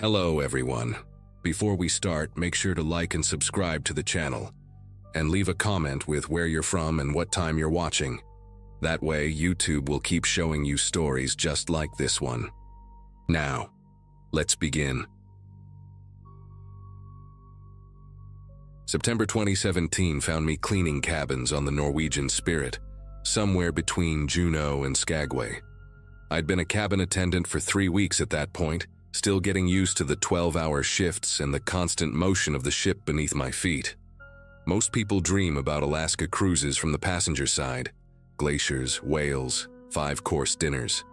Hello everyone. Before we start, make sure to like and subscribe to the channel, and leave a comment with where you're from and what time you're watching. That way, YouTube will keep showing you stories just like this one. Now, let's begin. September 2017 found me cleaning cabins on the Norwegian Spirit, somewhere between Juneau and Skagway. I'd been a cabin attendant for 3 weeks at that point, still getting used to the 12-hour shifts and the constant motion of the ship beneath my feet. Most people dream about Alaska cruises from the passenger side: glaciers, whales, 5-course dinners.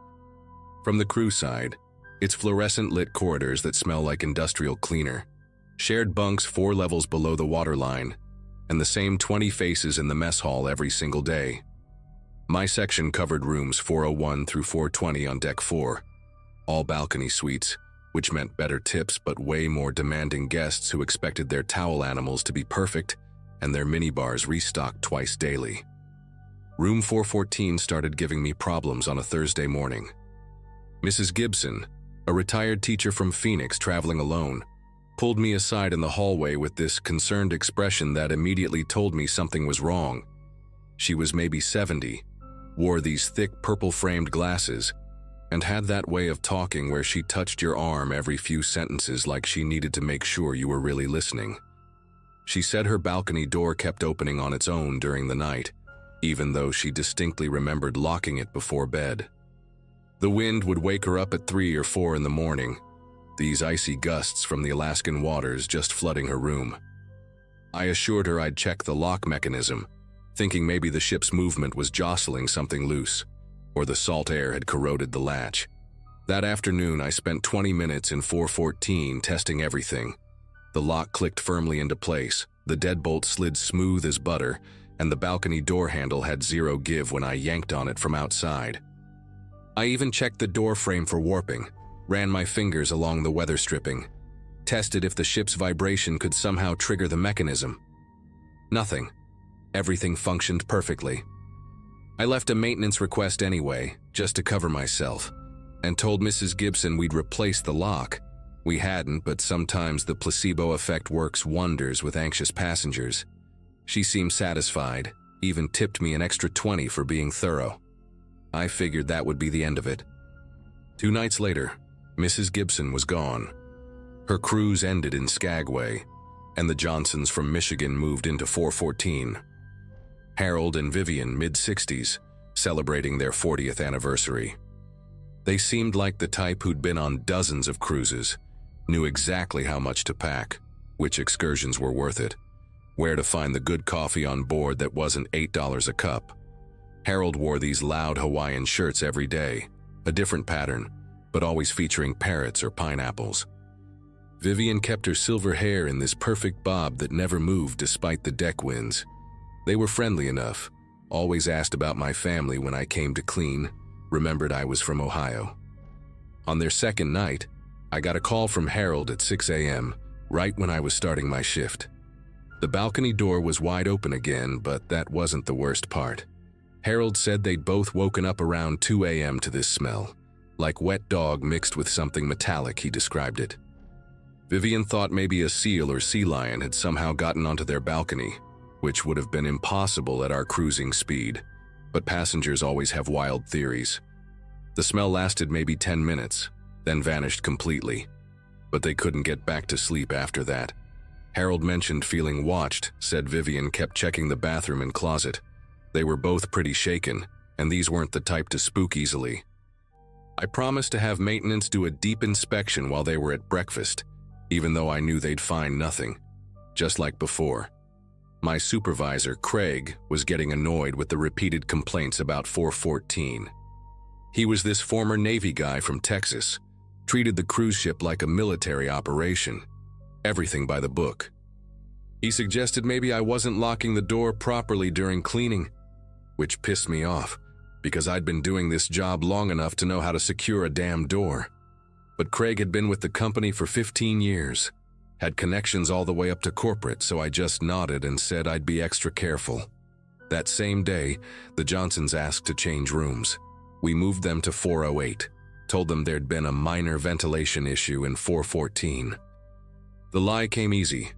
From the crew side, it's fluorescent-lit corridors that smell like industrial cleaner, shared bunks 4 levels below the waterline, and the same 20 faces in the mess hall every single day. My section covered rooms 401 through 420 on Deck 4, all balcony suites, which meant better tips but way more demanding guests who expected their towel animals to be perfect and their minibars restocked twice daily. Room 414 started giving me problems on a Thursday morning. Mrs. Gibson, a retired teacher from Phoenix traveling alone, pulled me aside in the hallway with this concerned expression that immediately told me something was wrong. She was maybe 70, wore these thick purple-framed glasses, and had that way of talking where she touched your arm every few sentences like she needed to make sure you were really listening. She said her balcony door kept opening on its own during the night, even though she distinctly remembered locking it before bed. The wind would wake her up at 3 or 4 in the morning, these icy gusts from the Alaskan waters just flooding her room. I assured her I'd check the lock mechanism, thinking maybe the ship's movement was jostling something loose, or the salt air had corroded the latch. That afternoon, I spent 20 minutes in 414 testing everything. The lock clicked firmly into place, the deadbolt slid smooth as butter, and the balcony door handle had zero give when I yanked on it from outside. I even checked the door frame for warping, ran my fingers along the weather stripping, tested if the ship's vibration could somehow trigger the mechanism. Nothing. Everything functioned perfectly. I left a maintenance request anyway, just to cover myself, and told Mrs. Gibson we'd replace the lock. We hadn't, but sometimes the placebo effect works wonders with anxious passengers. She seemed satisfied, even tipped me an extra 20 for being thorough. I figured that would be the end of it. 2 nights later, Mrs. Gibson was gone. Her cruise ended in Skagway, and the Johnsons from Michigan moved into 414. Harold and Vivian, mid-60s, celebrating their 40th anniversary. They seemed like the type who'd been on dozens of cruises, knew exactly how much to pack, which excursions were worth it, where to find the good coffee on board that wasn't $8 a cup. Harold wore these loud Hawaiian shirts every day, a different pattern, but always featuring parrots or pineapples. Vivian kept her silver hair in this perfect bob that never moved despite the deck winds. They were friendly enough, always asked about my family when I came to clean, remembered I was from Ohio. On their second night, I got a call from Harold at 6 a.m., right when I was starting my shift. The balcony door was wide open again, but that wasn't the worst part. Harold said they'd both woken up around 2 a.m. to this smell, like wet dog mixed with something metallic, he described it. Vivian thought maybe a seal or sea lion had somehow gotten onto their balcony, which would have been impossible at our cruising speed, but passengers always have wild theories. The smell lasted maybe 10 minutes, then vanished completely, but they couldn't get back to sleep after that. Harold mentioned feeling watched, said Vivian kept checking the bathroom and closet. They were both pretty shaken, and these weren't the type to spook easily. I promised to have maintenance do a deep inspection while they were at breakfast, even though I knew they'd find nothing, just like before. My supervisor, Craig, was getting annoyed with the repeated complaints about 414. He was this former Navy guy from Texas, treated the cruise ship like a military operation, everything by the book. He suggested maybe I wasn't locking the door properly during cleaning, which pissed me off, because I'd been doing this job long enough to know how to secure a damn door. But Craig had been with the company for 15 years, had connections all the way up to corporate, so I just nodded and said I'd be extra careful. That same day, the Johnsons asked to change rooms. We moved them to 408. Told them there'd been a minor ventilation issue in 414. The lie came easy.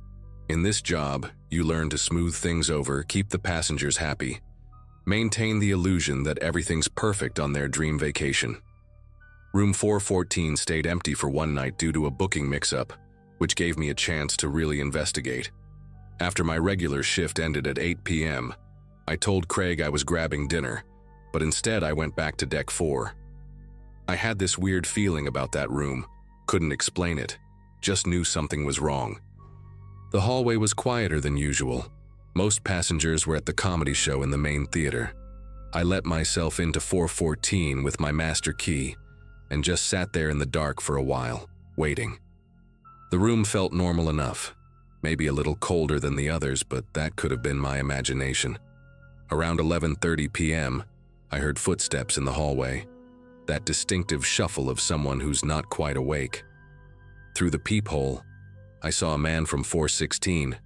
In this job, you learn to smooth things over, keep the passengers happy, maintain the illusion that everything's perfect on their dream vacation. Room 414 stayed empty for one night due to a booking mix-up, which gave me a chance to really investigate. After my regular shift ended at 8 p.m., I told Craig I was grabbing dinner, but instead I went back to Deck 4. I had this weird feeling about that room, couldn't explain it, just knew something was wrong. The hallway was quieter than usual. Most passengers were at the comedy show in the main theater. I let myself into 414 with my master key and just sat there in the dark for a while, waiting. The room felt normal enough, maybe a little colder than the others, but that could have been my imagination. Around 11:30 p.m., I heard footsteps in the hallway, that distinctive shuffle of someone who's not quite awake. Through the peephole, I saw a man from 416,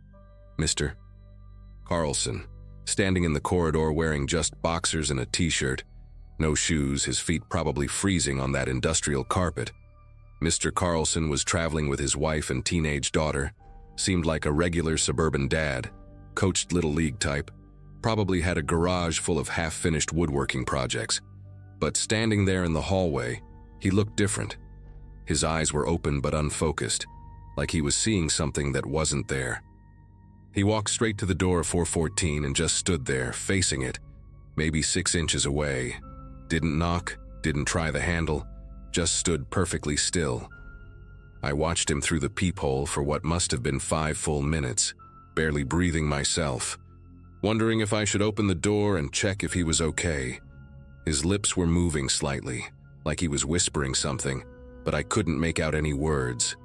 Mr. Carlson, standing in the corridor wearing just boxers and a t-shirt. No shoes, his feet probably freezing on that industrial carpet. Mr. Carlson was traveling with his wife and teenage daughter, seemed like a regular suburban dad, coached little league type, probably had a garage full of half-finished woodworking projects. But standing there in the hallway, he looked different. His eyes were open but unfocused, like he was seeing something that wasn't there. He walked straight to the door of 414 and just stood there, facing it, maybe 6 inches away. Didn't knock, didn't try the handle, just stood perfectly still. I watched him through the peephole for what must have been 5 full minutes, barely breathing myself, wondering if I should open the door and check if he was okay. His lips were moving slightly, like he was whispering something, but I couldn't make out any words.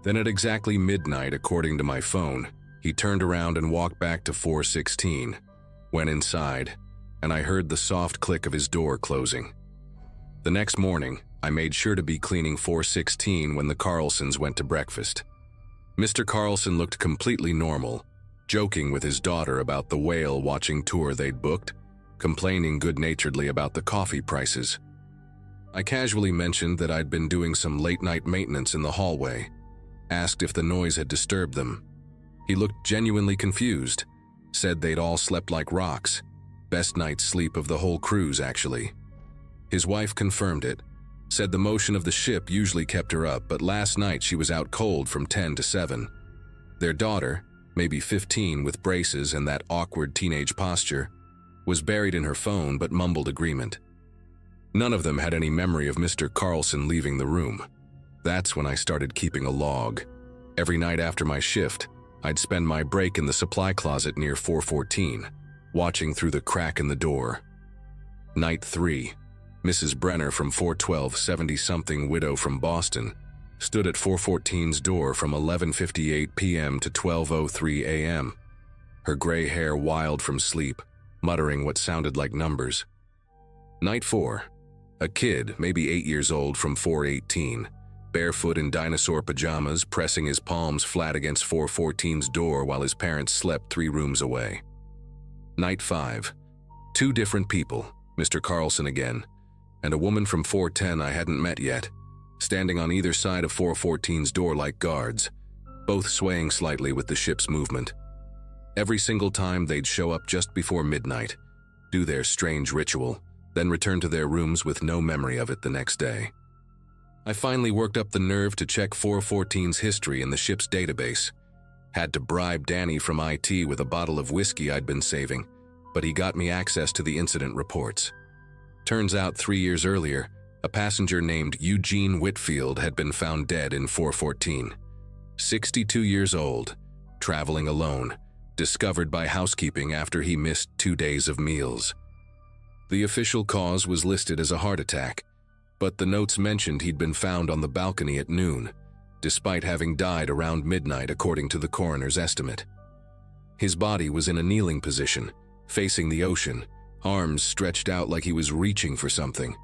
Then at exactly midnight, according to my phone, he turned around and walked back to 416, went inside, and I heard the soft click of his door closing. The next morning, I made sure to be cleaning 416 when the Carlsons went to breakfast. Mr. Carlson looked completely normal, joking with his daughter about the whale-watching tour they'd booked, complaining good-naturedly about the coffee prices. I casually mentioned that I'd been doing some late-night maintenance in the hallway, asked if the noise had disturbed them. He looked genuinely confused, said they'd all slept like rocks. Best night's sleep of the whole cruise, actually. His wife confirmed it, said the motion of the ship usually kept her up, but last night she was out cold from 10 to 7. Their daughter, maybe 15 with braces and that awkward teenage posture, was buried in her phone but mumbled agreement. None of them had any memory of Mr. Carlson leaving the room. That's when I started keeping a log. Every night after my shift, I'd spend my break in the supply closet near 414, watching through the crack in the door. Night 3, Mrs. Brenner from 412, 70-something widow from Boston, stood at 414's door from 11:58 p.m. to 12:03 a.m., her gray hair wild from sleep, muttering what sounded like numbers. Night 4, a kid, maybe 8 years old, from 418, barefoot in dinosaur pajamas, pressing his palms flat against 414's door while his parents slept 3 rooms away. Night 5, 2 different people, Mr. Carlson again, and a woman from 410 I hadn't met yet, standing on either side of 414's door like guards, both swaying slightly with the ship's movement. Every single time they'd show up just before midnight, do their strange ritual, then return to their rooms with no memory of it the next day. I finally worked up the nerve to check 414's history in the ship's database. Had to bribe Danny from IT with a bottle of whiskey I'd been saving, but he got me access to the incident reports. Turns out 3 years earlier, a passenger named Eugene Whitfield had been found dead in 414. 62 years old, traveling alone, discovered by housekeeping after he missed 2 days of meals. The official cause was listed as a heart attack, but the notes mentioned he'd been found on the balcony at noon, despite having died around midnight according to the coroner's estimate. His body was in a kneeling position, facing the ocean, arms stretched out like he was reaching for something.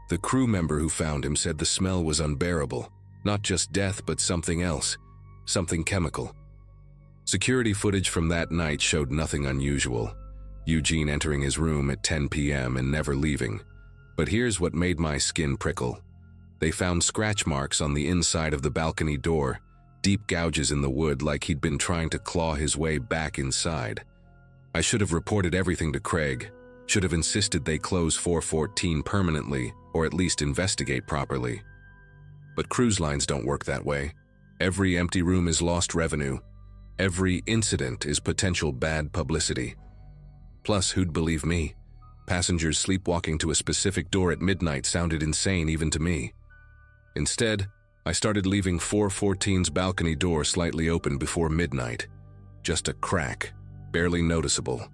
The crew member who found him said the smell was unbearable, not just death but something else, something chemical. Security footage from that night showed nothing unusual. Eugene entering his room at 10 p.m. and never leaving. But here's what made my skin prickle. They found scratch marks on the inside of the balcony door, deep gouges in the wood like he'd been trying to claw his way back inside. I should have reported everything to Craig, should have insisted they close 414 permanently, or at least investigate properly. But cruise lines don't work that way. Every empty room is lost revenue. Every incident is potential bad publicity. Plus, who'd believe me? Passengers sleepwalking to a specific door at midnight sounded insane even to me. Instead, I started leaving 414's balcony door slightly open before midnight. Just a crack, barely noticeable.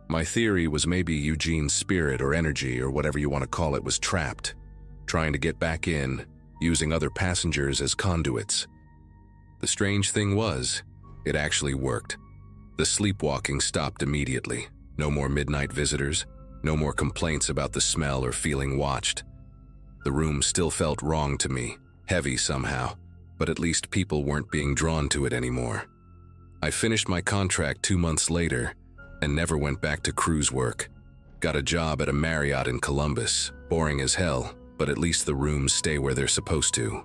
My theory was maybe Eugene's spirit or energy or whatever you want to call it was trapped, trying to get back in, using other passengers as conduits. The strange thing was, it actually worked. The sleepwalking stopped immediately. No more midnight visitors, no more complaints about the smell or feeling watched. The room still felt wrong to me, heavy somehow, but at least people weren't being drawn to it anymore. I finished my contract 2 months later and never went back to cruise work. Got a job at a Marriott in Columbus, boring as hell, but at least the rooms stay where they're supposed to.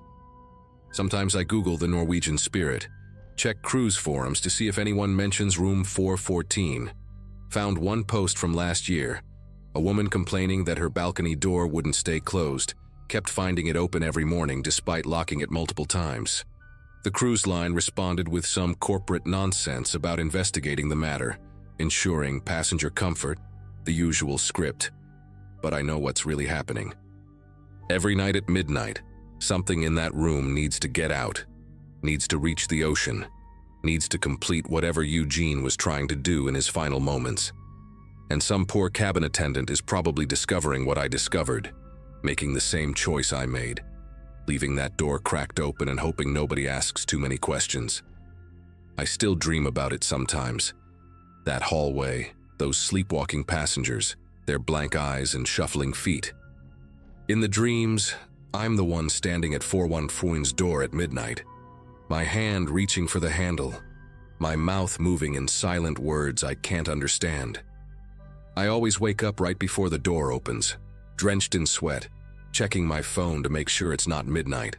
Sometimes I Google the Norwegian Spirit, check cruise forums to see if anyone mentions room 414. Found one post from last year, a woman complaining that her balcony door wouldn't stay closed, kept finding it open every morning despite locking it multiple times. The cruise line responded with some corporate nonsense about investigating the matter, ensuring passenger comfort, the usual script. But I know what's really happening. Every night at midnight, something in that room needs to get out, needs to reach the ocean, needs to complete whatever Eugene was trying to do in his final moments. And some poor cabin attendant is probably discovering what I discovered, making the same choice I made, leaving that door cracked open and hoping nobody asks too many questions. I still dream about it sometimes. That hallway, those sleepwalking passengers, their blank eyes and shuffling feet. In the dreams, I'm the one standing at 414's door at midnight, my hand reaching for the handle, my mouth moving in silent words I can't understand. I always wake up right before the door opens, drenched in sweat, checking my phone to make sure it's not midnight.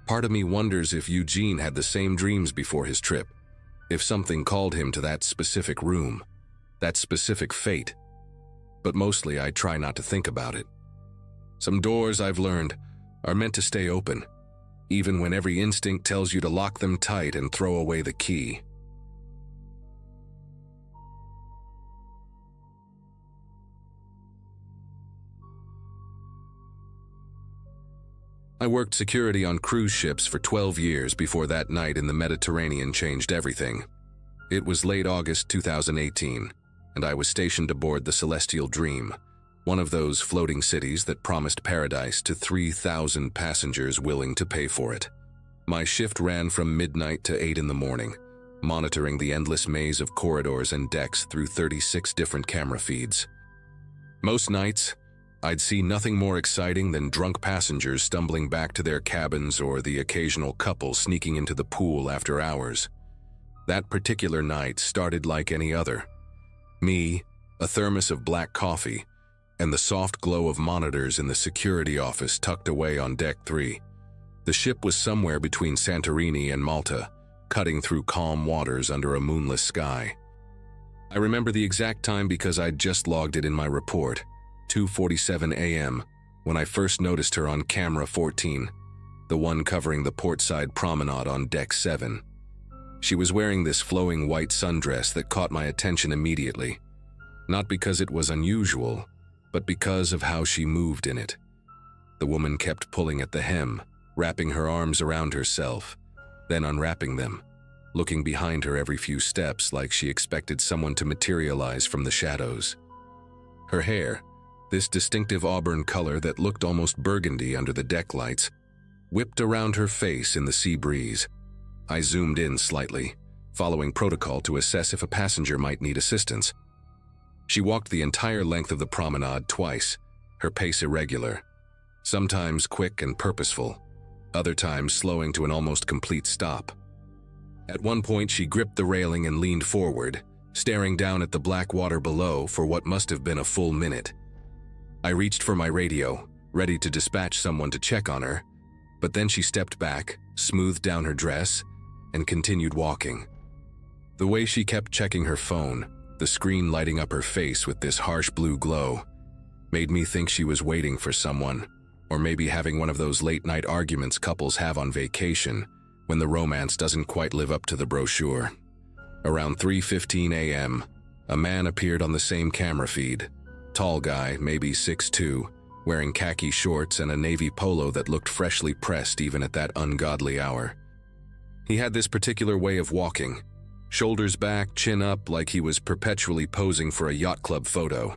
Part of me wonders if Eugene had the same dreams before his trip, if something called him to that specific room, that specific fate. But mostly I try not to think about it. Some doors, I've learned, are meant to stay open, even when every instinct tells you to lock them tight and throw away the key. I worked security on cruise ships for 12 years before that night in the Mediterranean changed everything. It was late August 2018, and I was stationed aboard the Celestial Dream, one of those floating cities that promised paradise to 3,000 passengers willing to pay for it. My shift ran from midnight to 8 in the morning, monitoring the endless maze of corridors and decks through 36 different camera feeds. Most nights, I'd see nothing more exciting than drunk passengers stumbling back to their cabins or the occasional couple sneaking into the pool after hours. That particular night started like any other. Me, a thermos of black coffee, and the soft glow of monitors in the security office tucked away on Deck 3. The ship was somewhere between Santorini and Malta, cutting through calm waters under a moonless sky. I remember the exact time because I'd just logged it in my report, 2:47 a.m., when I first noticed her on camera 14, the one covering the portside promenade on Deck 7. She was wearing this flowing white sundress that caught my attention immediately, not because it was unusual, but because of how she moved in it. The woman kept pulling at the hem, wrapping her arms around herself, then unwrapping them, looking behind her every few steps like she expected someone to materialize from the shadows. Her hair, this distinctive auburn color that looked almost burgundy under the deck lights, whipped around her face in the sea breeze. I zoomed in slightly, following protocol to assess if a passenger might need assistance. She walked the entire length of the promenade twice, her pace irregular, sometimes quick and purposeful, other times slowing to an almost complete stop. At one point, she gripped the railing and leaned forward, staring down at the black water below for what must have been a full minute. I reached for my radio, ready to dispatch someone to check on her, but then she stepped back, smoothed down her dress, and continued walking. The way she kept checking her phone, the screen lighting up her face with this harsh blue glow, made me think she was waiting for someone, or maybe having one of those late-night arguments couples have on vacation when the romance doesn't quite live up to the brochure. Around 3:15 a.m., a man appeared on the same camera feed. Tall guy, maybe 6'2", wearing khaki shorts and a navy polo that looked freshly pressed even at that ungodly hour. He had this particular way of walking, shoulders back, chin up, like he was perpetually posing for a yacht club photo.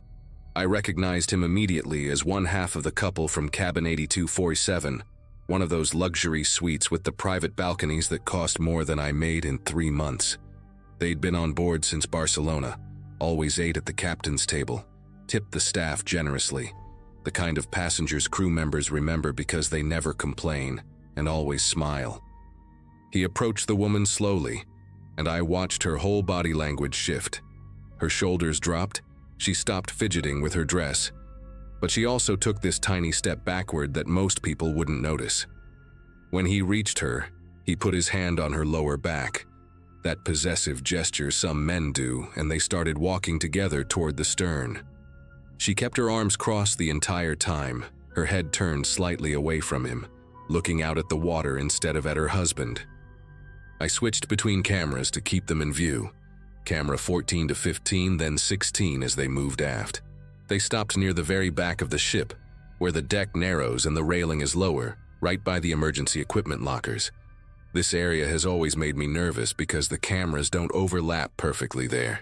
I recognized him immediately as one half of the couple from cabin 8247, one of those luxury suites with the private balconies that cost more than I made in 3 months. They'd been on board since Barcelona, always ate at the captain's table, tipped the staff generously, the kind of passengers crew members remember because they never complain and always smile. He approached the woman slowly, and I watched her whole body language shift. Her shoulders dropped, she stopped fidgeting with her dress, but she also took this tiny step backward that most people wouldn't notice. When he reached her, he put his hand on her lower back, that possessive gesture some men do, and they started walking together toward the stern. She kept her arms crossed the entire time, her head turned slightly away from him, looking out at the water instead of at her husband. I switched between cameras to keep them in view. Camera 14 to 15, then 16 as they moved aft. They stopped near the very back of the ship, where the deck narrows and the railing is lower, right by the emergency equipment lockers. This area has always made me nervous because the cameras don't overlap perfectly there.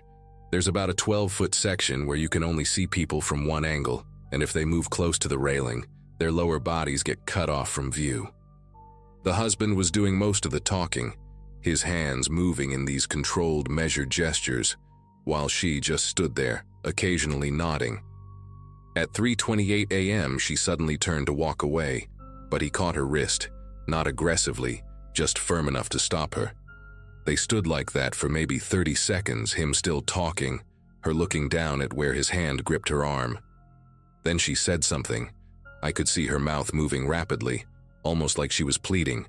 There's about a 12-foot section where you can only see people from one angle, and if they move close to the railing, their lower bodies get cut off from view. The husband was doing most of the talking, his hands moving in these controlled, measured gestures, while she just stood there, occasionally nodding. At 3:28 a.m., she suddenly turned to walk away, but he caught her wrist, not aggressively, just firm enough to stop her. They stood like that for maybe 30 seconds, him still talking, her looking down at where his hand gripped her arm. Then she said something. I could see her mouth moving rapidly, almost like she was pleading,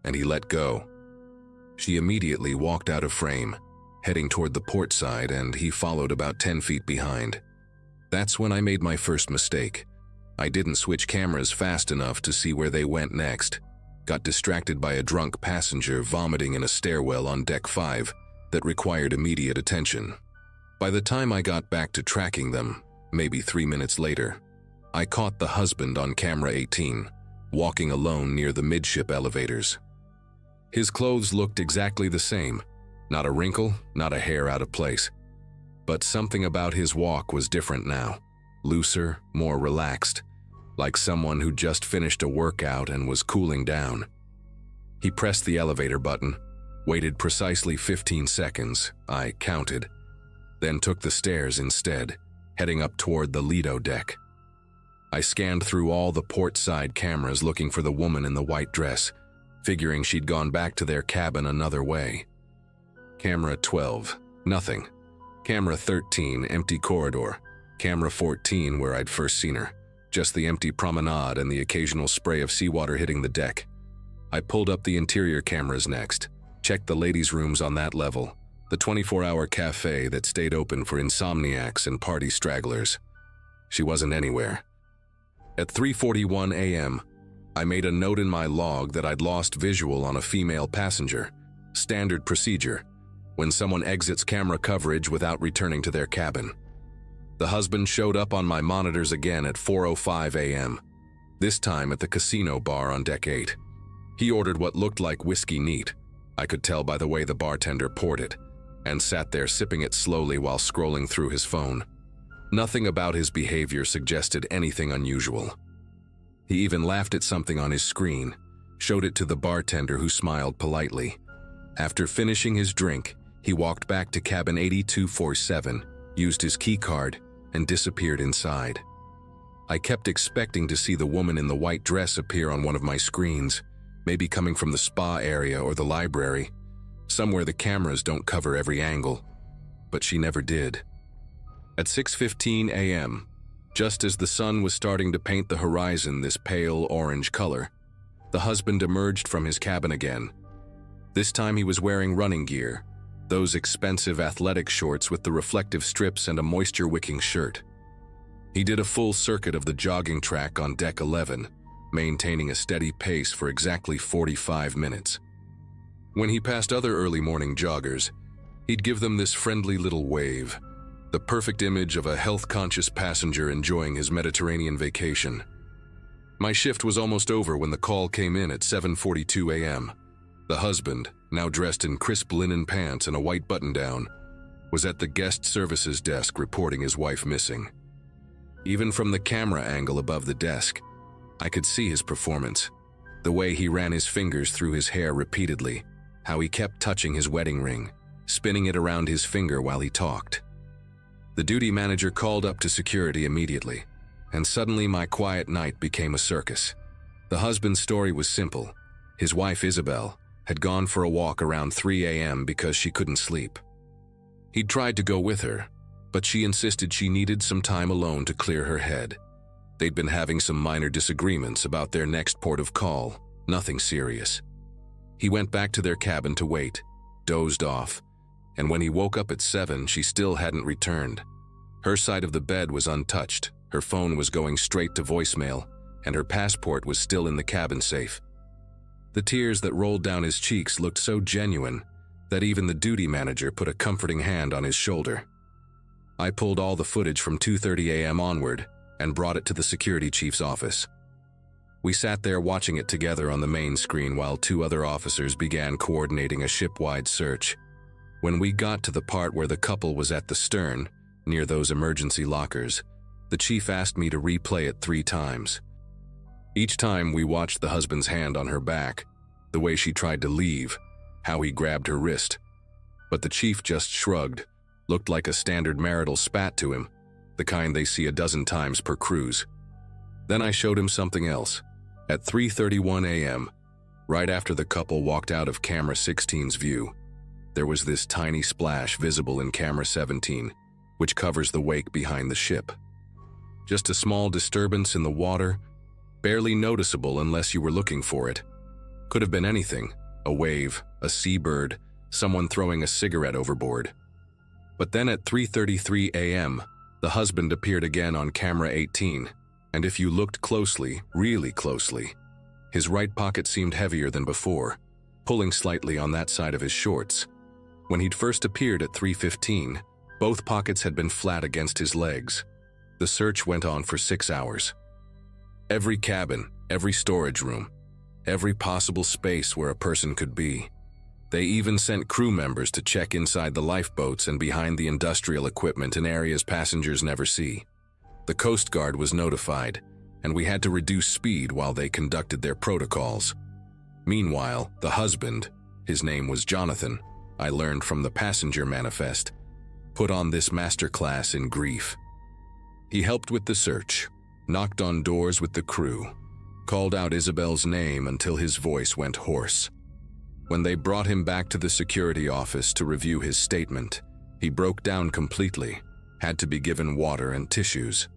and he let go. She immediately walked out of frame, heading toward the port side, and he followed about 10 feet behind. That's when I made my first mistake. I didn't switch cameras fast enough to see where they went next. Got distracted by a drunk passenger vomiting in a stairwell on deck 5 that required immediate attention. By the time I got back to tracking them, maybe 3 minutes later, I caught the husband on camera 18, walking alone near the midship elevators. His clothes looked exactly the same, not a wrinkle, not a hair out of place. But something about his walk was different now, looser, more relaxed, like someone who just finished a workout and was cooling down. He pressed the elevator button, waited precisely 15 seconds, I counted, then took the stairs instead, heading up toward the Lido deck. I scanned through all the port side cameras looking for the woman in the white dress, figuring she'd gone back to their cabin another way. Camera 12, nothing. Camera 13, empty corridor. Camera 14, where I'd first seen her. Just the empty promenade and the occasional spray of seawater hitting the deck. I pulled up the interior cameras next, checked the ladies' rooms on that level, the 24-hour cafe that stayed open for insomniacs and party stragglers. She wasn't anywhere. At 3:41 a.m., I made a note in my log that I'd lost visual on a female passenger. Standard procedure, when someone exits camera coverage without returning to their cabin. The husband showed up on my monitors again at 4:05 a.m., this time at the casino bar on deck 8. He ordered what looked like whiskey neat, I could tell by the way the bartender poured it, and sat there sipping it slowly while scrolling through his phone. Nothing about his behavior suggested anything unusual. He even laughed at something on his screen, showed it to the bartender who smiled politely. After finishing his drink, he walked back to cabin 8247, used his key card, and disappeared inside. I kept expecting to see the woman in the white dress appear on one of my screens, maybe coming from the spa area or the library, somewhere the cameras don't cover every angle, but she never did. At 6:15 a.m., Just as the sun was starting to paint the horizon this pale orange color, the husband emerged from his cabin again. This time he was wearing running gear, those expensive athletic shorts with the reflective strips and a moisture-wicking shirt. He did a full circuit of the jogging track on deck 11, maintaining a steady pace for exactly 45 minutes. When he passed other early morning joggers, he'd give them this friendly little wave, the perfect image of a health-conscious passenger enjoying his Mediterranean vacation. My shift was almost over when the call came in at 7:42 a.m. The husband, now dressed in crisp linen pants and a white button-down, was at the guest services desk reporting his wife missing. Even from the camera angle above the desk, I could see his performance, the way he ran his fingers through his hair repeatedly, how he kept touching his wedding ring, spinning it around his finger while he talked. The duty manager called up to security immediately, and suddenly my quiet night became a circus. The husband's story was simple. His wife, Isabel, had gone for a walk around 3 a.m. because she couldn't sleep. He'd tried to go with her, but she insisted she needed some time alone to clear her head. They'd been having some minor disagreements about their next port of call, nothing serious. He went back to their cabin to wait, dozed off, and when he woke up at 7, she still hadn't returned. Her side of the bed was untouched, her phone was going straight to voicemail, and her passport was still in the cabin safe. The tears that rolled down his cheeks looked so genuine that even the duty manager put a comforting hand on his shoulder. I pulled all the footage from 2:30 a.m. onward and brought it to the security chief's office. We sat there watching it together on the main screen while 2 other officers began coordinating a ship-wide search. When we got to the part where the couple was at the stern, near those emergency lockers, the chief asked me to replay it 3 times. Each time we watched the husband's hand on her back, the way she tried to leave, how he grabbed her wrist. But the chief just shrugged, looked like a standard marital spat to him, the kind they see a dozen times per cruise. Then I showed him something else. At 3:31 a.m., right after the couple walked out of camera 16's view, there was this tiny splash visible in camera 17, which covers the wake behind the ship. Just a small disturbance in the water, barely noticeable unless you were looking for it. Could have been anything, a wave, a seabird, someone throwing a cigarette overboard. But then at 3:33 a.m., the husband appeared again on camera 18, and if you looked closely, really closely, his right pocket seemed heavier than before, pulling slightly on that side of his shorts. When he'd first appeared at 3:15, both pockets had been flat against his legs. The search went on for 6 hours. Every cabin, every storage room, every possible space where a person could be. They even sent crew members to check inside the lifeboats and behind the industrial equipment in areas passengers never see. The Coast Guard was notified, and we had to reduce speed while they conducted their protocols. Meanwhile, the husband, his name was Jonathan, I learned from the passenger manifest, put on this masterclass in grief. He helped with the search, knocked on doors with the crew, called out Isabel's name until his voice went hoarse. When they brought him back to the security office to review his statement, he broke down completely, had to be given water and tissues.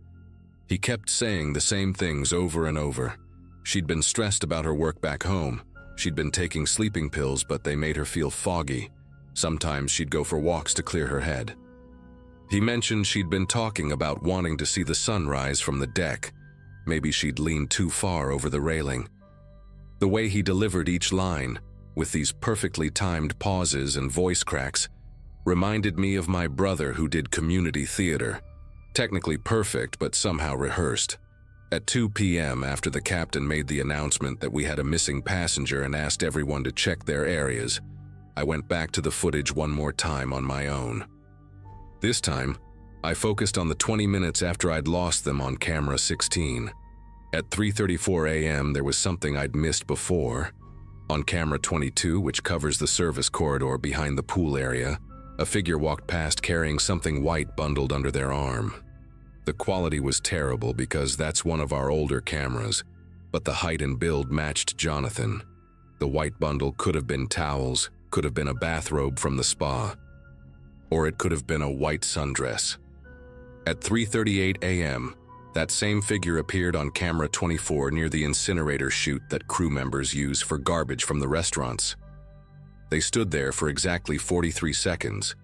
He kept saying the same things over and over. She'd been stressed about her work back home. She'd been taking sleeping pills, but they made her feel foggy. Sometimes she'd go for walks to clear her head. He mentioned she'd been talking about wanting to see the sunrise from the deck. Maybe she'd leaned too far over the railing. The way he delivered each line, with these perfectly timed pauses and voice cracks, reminded me of my brother who did community theater. Technically perfect, but somehow rehearsed. At 2 p.m., after the captain made the announcement that we had a missing passenger and asked everyone to check their areas, I went back to the footage one more time on my own. This time, I focused on the 20 minutes after I'd lost them on camera 16. At 3:34 a.m., there was something I'd missed before. On camera 22, which covers the service corridor behind the pool area, a figure walked past carrying something white bundled under their arm. The quality was terrible because that's one of our older cameras, but the height and build matched Jonathan. The white bundle could have been towels, could have been a bathrobe from the spa, or it could have been a white sundress. At 3:38 a.m., That same figure appeared on camera 24 near the incinerator chute that crew members use for garbage from the restaurants. They stood there for exactly 43 seconds,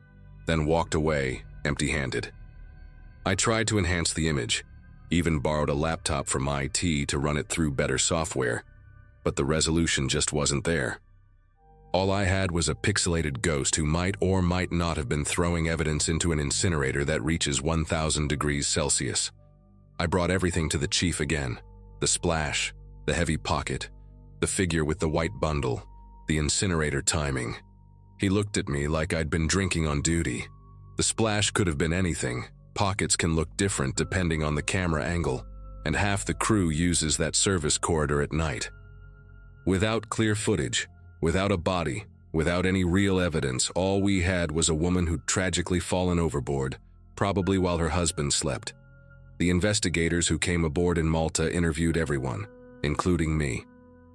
then walked away empty-handed. I tried to enhance the image, even borrowed a laptop from IT to run it through better software, but the resolution just wasn't there. All I had was a pixelated ghost who might or might not have been throwing evidence into an incinerator that reaches 1,000 degrees Celsius. I brought everything to the chief again. The splash, the heavy pocket, the figure with the white bundle, the incinerator timing. He looked at me like I'd been drinking on duty. The splash could have been anything. Pockets can look different depending on the camera angle, and half the crew uses that service corridor at night. Without clear footage, without a body, without any real evidence, all we had was a woman who'd tragically fallen overboard, probably while her husband slept. The investigators who came aboard in Malta interviewed everyone, including me.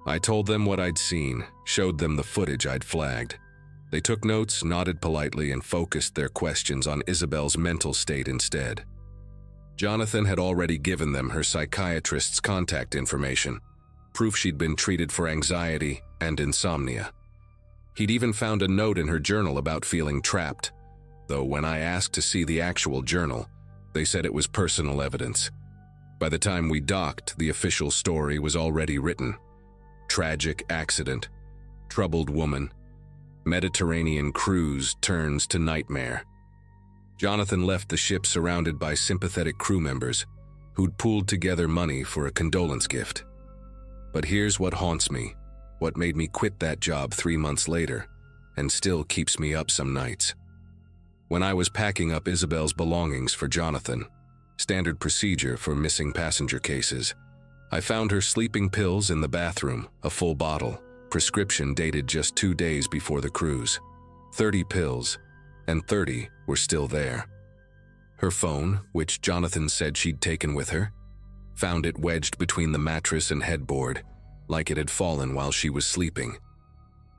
I told them what I'd seen, showed them the footage I'd flagged. They took notes, nodded politely, and focused their questions on Isabel's mental state instead. Jonathan had already given them her psychiatrist's contact information, proof she'd been treated for anxiety and insomnia. He'd even found a note in her journal about feeling trapped, though when I asked to see the actual journal, they said it was personal evidence. By the time we docked, the official story was already written. Tragic accident, troubled woman, Mediterranean cruise turns to nightmare. Jonathan left the ship surrounded by sympathetic crew members who'd pooled together money for a condolence gift. But here's what haunts me, what made me quit that job 3 months later, and still keeps me up some nights. When I was packing up Isabel's belongings for Jonathan, standard procedure for missing passenger cases, I found her sleeping pills in the bathroom, a full bottle, prescription dated just 2 days before the cruise. 30 pills, and 30 were still there. Her phone, which Jonathan said she'd taken with her, found it wedged between the mattress and headboard, like it had fallen while she was sleeping.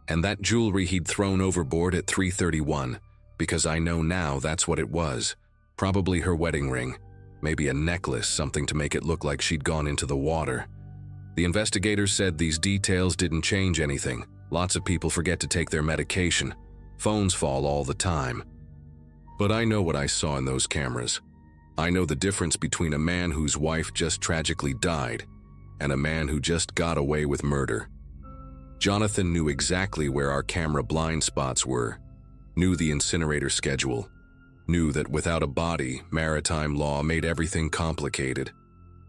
And that jewelry he'd thrown overboard at 3:31, because I know now that's what it was, probably her wedding ring, maybe a necklace, something to make it look like she'd gone into the water. The investigators said these details didn't change anything. Lots of people forget to take their medication. Phones fall all the time. But I know what I saw in those cameras. I know the difference between a man whose wife just tragically died and a man who just got away with murder. Jonathan knew exactly where our camera blind spots were, knew the incinerator schedule, knew that without a body, maritime law made everything complicated.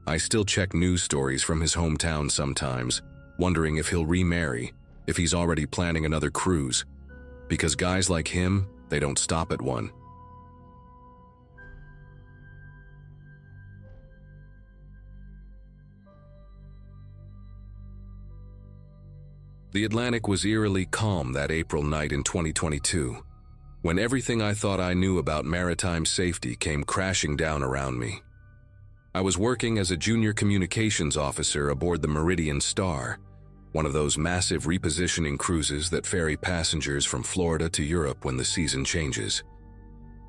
I still check news stories from his hometown sometimes, wondering if he'll remarry, if he's already planning another cruise. Because guys like him, they don't stop at one. The Atlantic was eerily calm that April night in 2022, when everything I thought I knew about maritime safety came crashing down around me. I was working as a junior communications officer aboard the Meridian Star, one of those massive repositioning cruises that ferry passengers from Florida to Europe when the season changes.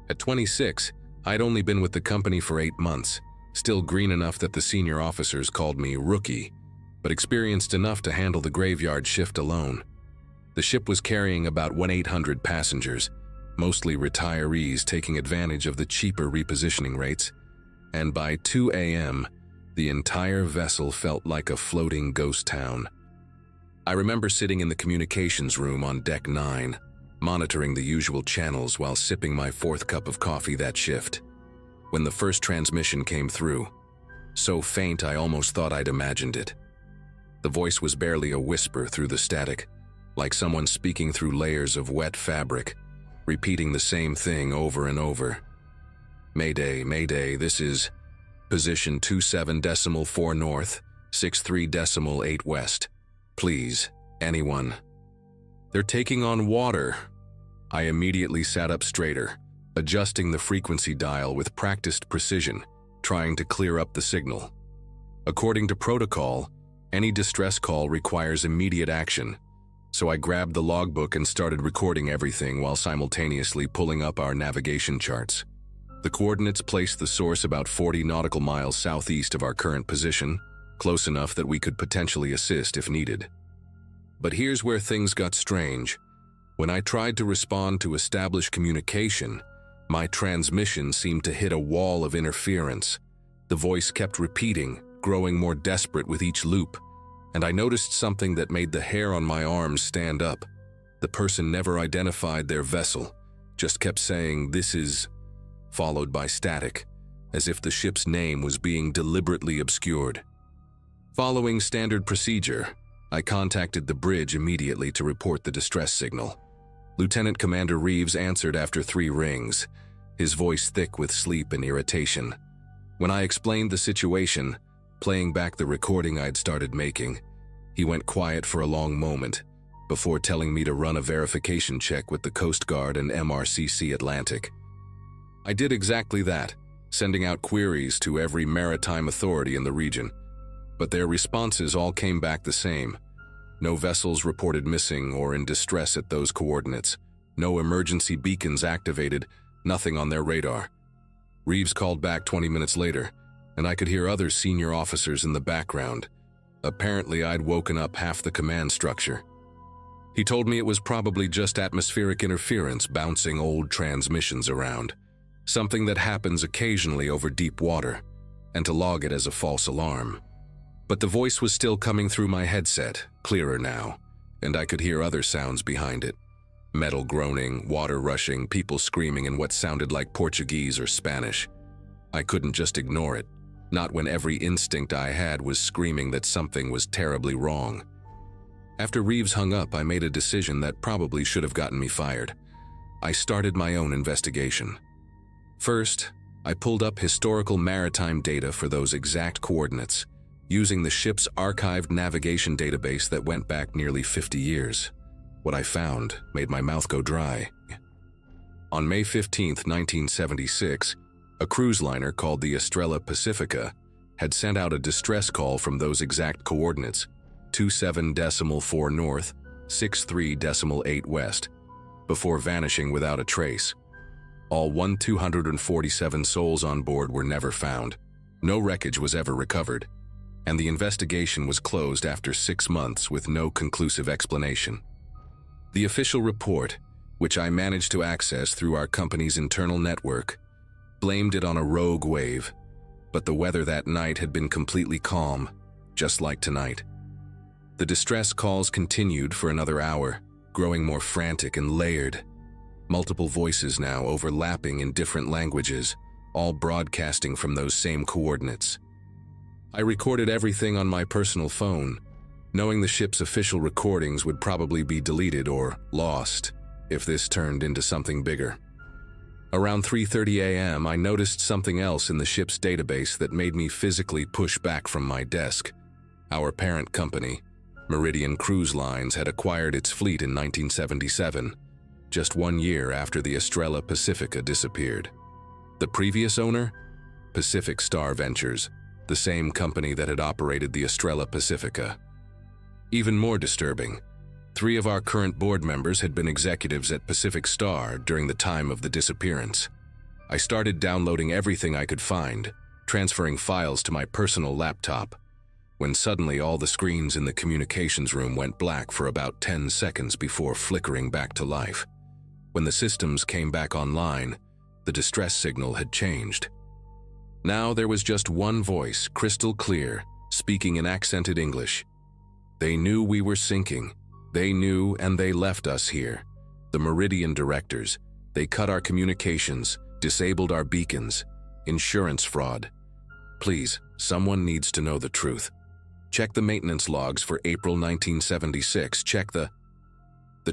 At 26, I'd only been with the company for 8 months, still green enough that the senior officers called me rookie, but experienced enough to handle the graveyard shift alone. The ship was carrying about 1,800 passengers, mostly retirees taking advantage of the cheaper repositioning rates, and by 2 a.m., the entire vessel felt like a floating ghost town. I remember sitting in the communications room on Deck 9, monitoring the usual channels while sipping my 4th cup of coffee that shift, when the first transmission came through, so faint I almost thought I'd imagined it. The voice was barely a whisper through the static, like someone speaking through layers of wet fabric, repeating the same thing over and over. Mayday, Mayday, this is position 27.4 north, 63.8 west. Please, anyone. They're taking on water. I immediately sat up straighter, adjusting the frequency dial with practiced precision, trying to clear up the signal. According to protocol, any distress call requires immediate action, so I grabbed the logbook and started recording everything while simultaneously pulling up our navigation charts. The coordinates placed the source about 40 nautical miles southeast of our current position, close enough that we could potentially assist if needed. But here's where things got strange. When I tried to respond to establish communication, my transmission seemed to hit a wall of interference. The voice kept repeating, growing more desperate with each loop, and I noticed something that made the hair on my arms stand up. The person never identified their vessel, just kept saying, "This is," followed by static, as if the ship's name was being deliberately obscured. Following standard procedure, I contacted the bridge immediately to report the distress signal. Lieutenant Commander Reeves answered after 3 rings, his voice thick with sleep and irritation. When I explained the situation, playing back the recording I'd started making, he went quiet for a long moment before telling me to run a verification check with the Coast Guard and MRCC Atlantic. I did exactly that, sending out queries to every maritime authority in the region, but their responses all came back the same. No vessels reported missing or in distress at those coordinates, no emergency beacons activated, nothing on their radar. Reeves called back 20 minutes later, and I could hear other senior officers in the background. Apparently, I'd woken up half the command structure. He told me it was probably just atmospheric interference bouncing old transmissions around, something that happens occasionally over deep water, and to log it as a false alarm. But the voice was still coming through my headset, clearer now, and I could hear other sounds behind it. Metal groaning, water rushing, people screaming in what sounded like Portuguese or Spanish. I couldn't just ignore it, not when every instinct I had was screaming that something was terribly wrong. After Reeves hung up, I made a decision that probably should have gotten me fired. I started my own investigation. First, I pulled up historical maritime data for those exact coordinates, using the ship's archived navigation database that went back nearly 50 years. What I found made my mouth go dry. On May 15, 1976, a cruise liner called the Estrella Pacifica had sent out a distress call from those exact coordinates, 27.4 north, 63.8 west, before vanishing without a trace. All 247 souls on board were never found. No wreckage was ever recovered, and the investigation was closed after 6 months with no conclusive explanation. The official report, which I managed to access through our company's internal network, blamed it on a rogue wave, but the weather that night had been completely calm, just like tonight. The distress calls continued for another hour, growing more frantic and layered. Multiple voices now overlapping in different languages, all broadcasting from those same coordinates. I recorded everything on my personal phone, knowing the ship's official recordings would probably be deleted or lost if this turned into something bigger. Around 3:30 a.m., I noticed something else in the ship's database that made me physically push back from my desk. Our parent company, Meridian Cruise Lines, had acquired its fleet in 1977, just 1 year after the Estrella Pacifica disappeared. The previous owner? Pacific Star Ventures, the same company that had operated the Estrella Pacifica. Even more disturbing, 3 of our current board members had been executives at Pacific Star during the time of the disappearance. I started downloading everything I could find, transferring files to my personal laptop, when suddenly all the screens in the communications room went black for about 10 seconds before flickering back to life. When the systems came back online, the distress signal had changed. Now there was just one voice, crystal clear, speaking in accented English. They knew we were sinking. They knew, and they left us here. The Meridian directors. They cut our communications, disabled our beacons. Insurance fraud. Please, someone needs to know the truth. Check the maintenance logs for April 1976. Check the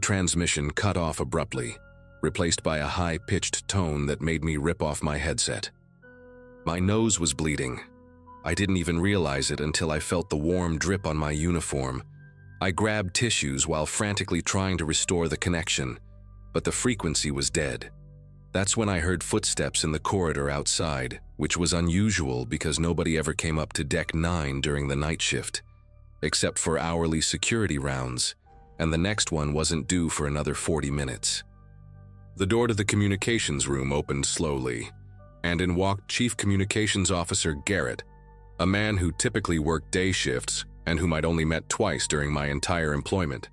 transmission cut off abruptly, replaced by a high-pitched tone that made me rip off my headset. My nose was bleeding. I didn't even realize it until I felt the warm drip on my uniform. I grabbed tissues while frantically trying to restore the connection, but the frequency was dead. That's when I heard footsteps in the corridor outside, which was unusual because nobody ever came up to Deck 9 during the night shift, except for hourly security rounds, and the next one wasn't due for another 40 minutes. The door to the communications room opened slowly, and in walked Chief Communications Officer Garrett, a man who typically worked day shifts and whom I'd only met twice during my entire employment.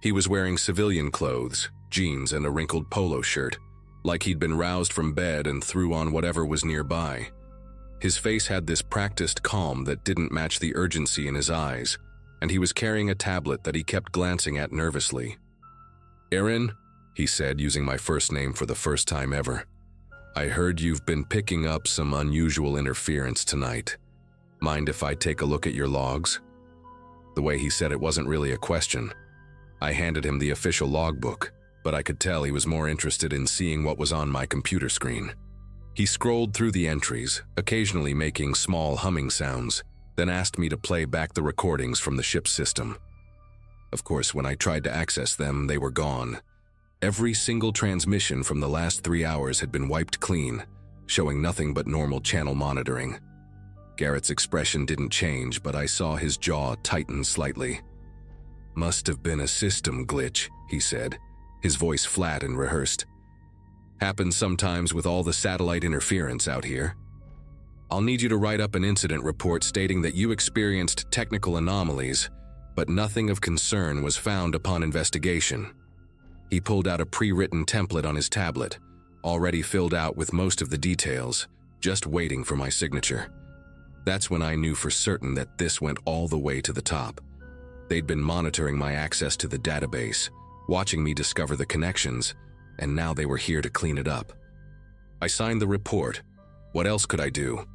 He was wearing civilian clothes, jeans, and a wrinkled polo shirt, like he'd been roused from bed and threw on whatever was nearby. His face had this practiced calm that didn't match the urgency in his eyes, and he was carrying a tablet that he kept glancing at nervously. "Aaron," he said, using my first name for the first time ever, "I heard you've been picking up some unusual interference tonight. Mind if I take a look at your logs?" The way he said it wasn't really a question. I handed him the official logbook, but I could tell he was more interested in seeing what was on my computer screen. He scrolled through the entries, occasionally making small humming sounds, then asked me to play back the recordings from the ship's system. Of course, when I tried to access them, they were gone. Every single transmission from the last 3 hours had been wiped clean, showing nothing but normal channel monitoring. Garrett's expression didn't change, but I saw his jaw tighten slightly. "Must have been a system glitch," he said, his voice flat and rehearsed. "Happens sometimes with all the satellite interference out here. I'll need you to write up an incident report stating that you experienced technical anomalies, but nothing of concern was found upon investigation." He pulled out a pre-written template on his tablet, already filled out with most of the details, just waiting for my signature. That's when I knew for certain that this went all the way to the top. They'd been monitoring my access to the database, watching me discover the connections, and now they were here to clean it up. I signed the report. What else could I do?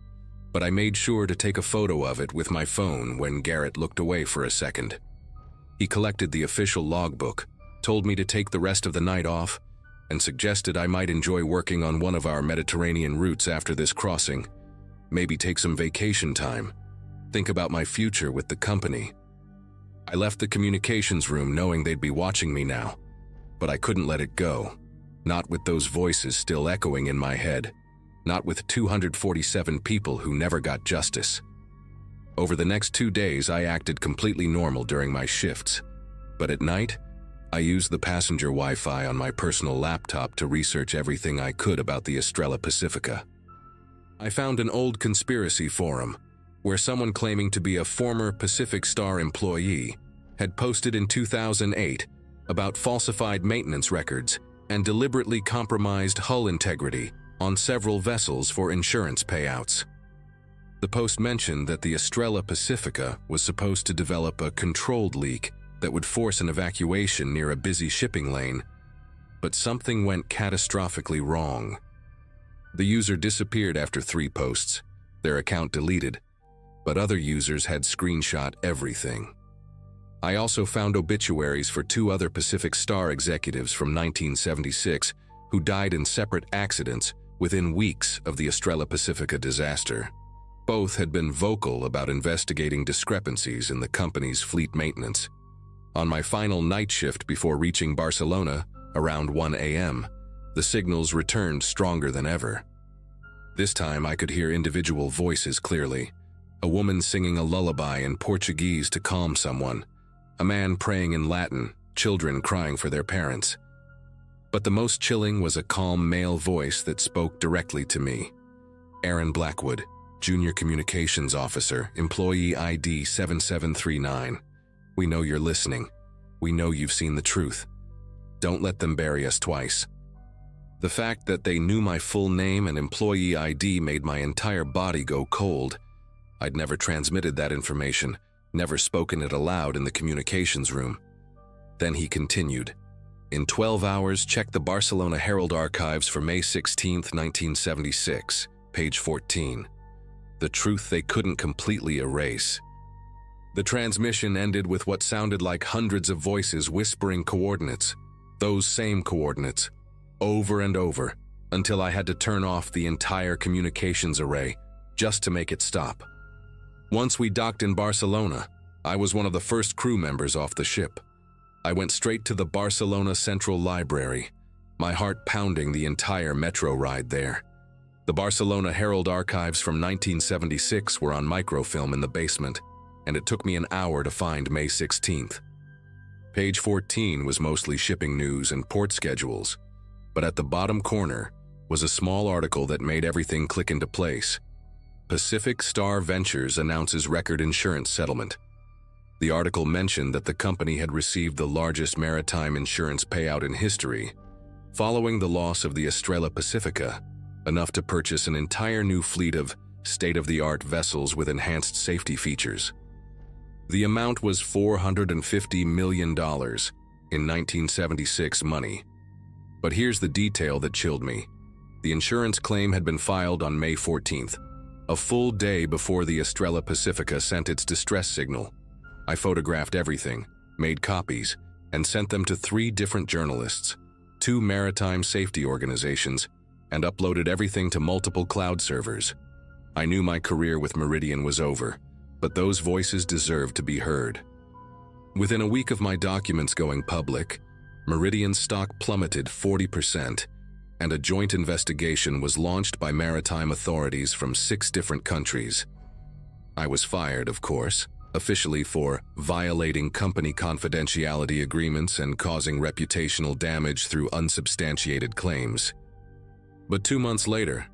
But I made sure to take a photo of it with my phone when Garrett looked away for a second. He collected the official logbook, told me to take the rest of the night off, and suggested I might enjoy working on one of our Mediterranean routes after this crossing. Maybe take some vacation time. Think about my future with the company. I left the communications room knowing they'd be watching me now, but I couldn't let it go. Not with those voices still echoing in my head. Not with 247 people who never got justice. Over the next 2 days, I acted completely normal during my shifts, but at night, I used the passenger Wi-Fi on my personal laptop to research everything I could about the Estrella Pacifica. I found an old conspiracy forum where someone claiming to be a former Pacific Star employee had posted in 2008 about falsified maintenance records and deliberately compromised hull integrity on several vessels for insurance payouts. The post mentioned that the Estrella Pacifica was supposed to develop a controlled leak that would force an evacuation near a busy shipping lane, but something went catastrophically wrong. The user disappeared after 3 posts, their account deleted, but other users had screenshot everything. I also found obituaries for 2 other Pacific Star executives from 1976 who died in separate accidents within weeks of the Estrella Pacifica disaster. Both had been vocal about investigating discrepancies in the company's fleet maintenance. On my final night shift before reaching Barcelona, around 1 a.m., the signals returned stronger than ever. This time I could hear individual voices clearly. A woman singing a lullaby in Portuguese to calm someone, a man praying in Latin, children crying for their parents. But the most chilling was a calm male voice that spoke directly to me. Aaron Blackwood, Junior Communications Officer, Employee ID 7739. We know you're listening. We know you've seen the truth. Don't let them bury us twice. The fact that they knew my full name and employee ID made my entire body go cold. I'd never transmitted that information, never spoken it aloud in the communications room. Then he continued. In 12 hours, check the Barcelona Herald archives for May 16, 1976, page 14. The truth they couldn't completely erase. The transmission ended with what sounded like hundreds of voices whispering coordinates, those same coordinates, over and over, until I had to turn off the entire communications array just to make it stop. Once we docked in Barcelona, I was one of the first crew members off the ship. I went straight to the Barcelona Central Library, my heart pounding the entire metro ride there. The Barcelona Herald archives from 1976 were on microfilm in the basement, and it took me an hour to find May 16th. Page 14 was mostly shipping news and port schedules, but at the bottom corner, was a small article that made everything click into place. Pacific Star Ventures announces record insurance settlement. The article mentioned that the company had received the largest maritime insurance payout in history, following the loss of the Estrella Pacifica, enough to purchase an entire new fleet of state-of-the-art vessels with enhanced safety features. The amount was $450 million in 1976 money. But here's the detail that chilled me. The insurance claim had been filed on May 14th, a full day before the Estrella Pacifica sent its distress signal. I photographed everything, made copies, and sent them to 3 different journalists, 2 maritime safety organizations, and uploaded everything to multiple cloud servers. I knew my career with Meridian was over, but those voices deserved to be heard. Within a week of my documents going public, Meridian's stock plummeted 40%, and a joint investigation was launched by maritime authorities from 6 different countries. I was fired, of course, officially for violating company confidentiality agreements and causing reputational damage through unsubstantiated claims. But 2 months later,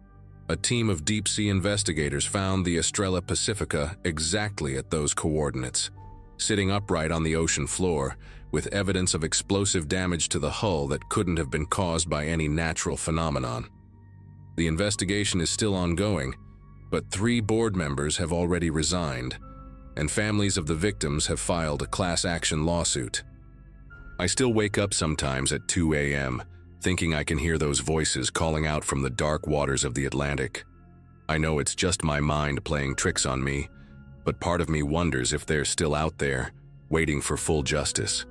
a team of deep-sea investigators found the Estrella Pacifica exactly at those coordinates, sitting upright on the ocean floor, with evidence of explosive damage to the hull that couldn't have been caused by any natural phenomenon. The investigation is still ongoing, but 3 board members have already resigned, and families of the victims have filed a class action lawsuit. I still wake up sometimes at 2 a.m., thinking I can hear those voices calling out from the dark waters of the Atlantic. I know it's just my mind playing tricks on me, but part of me wonders if they're still out there, waiting for full justice.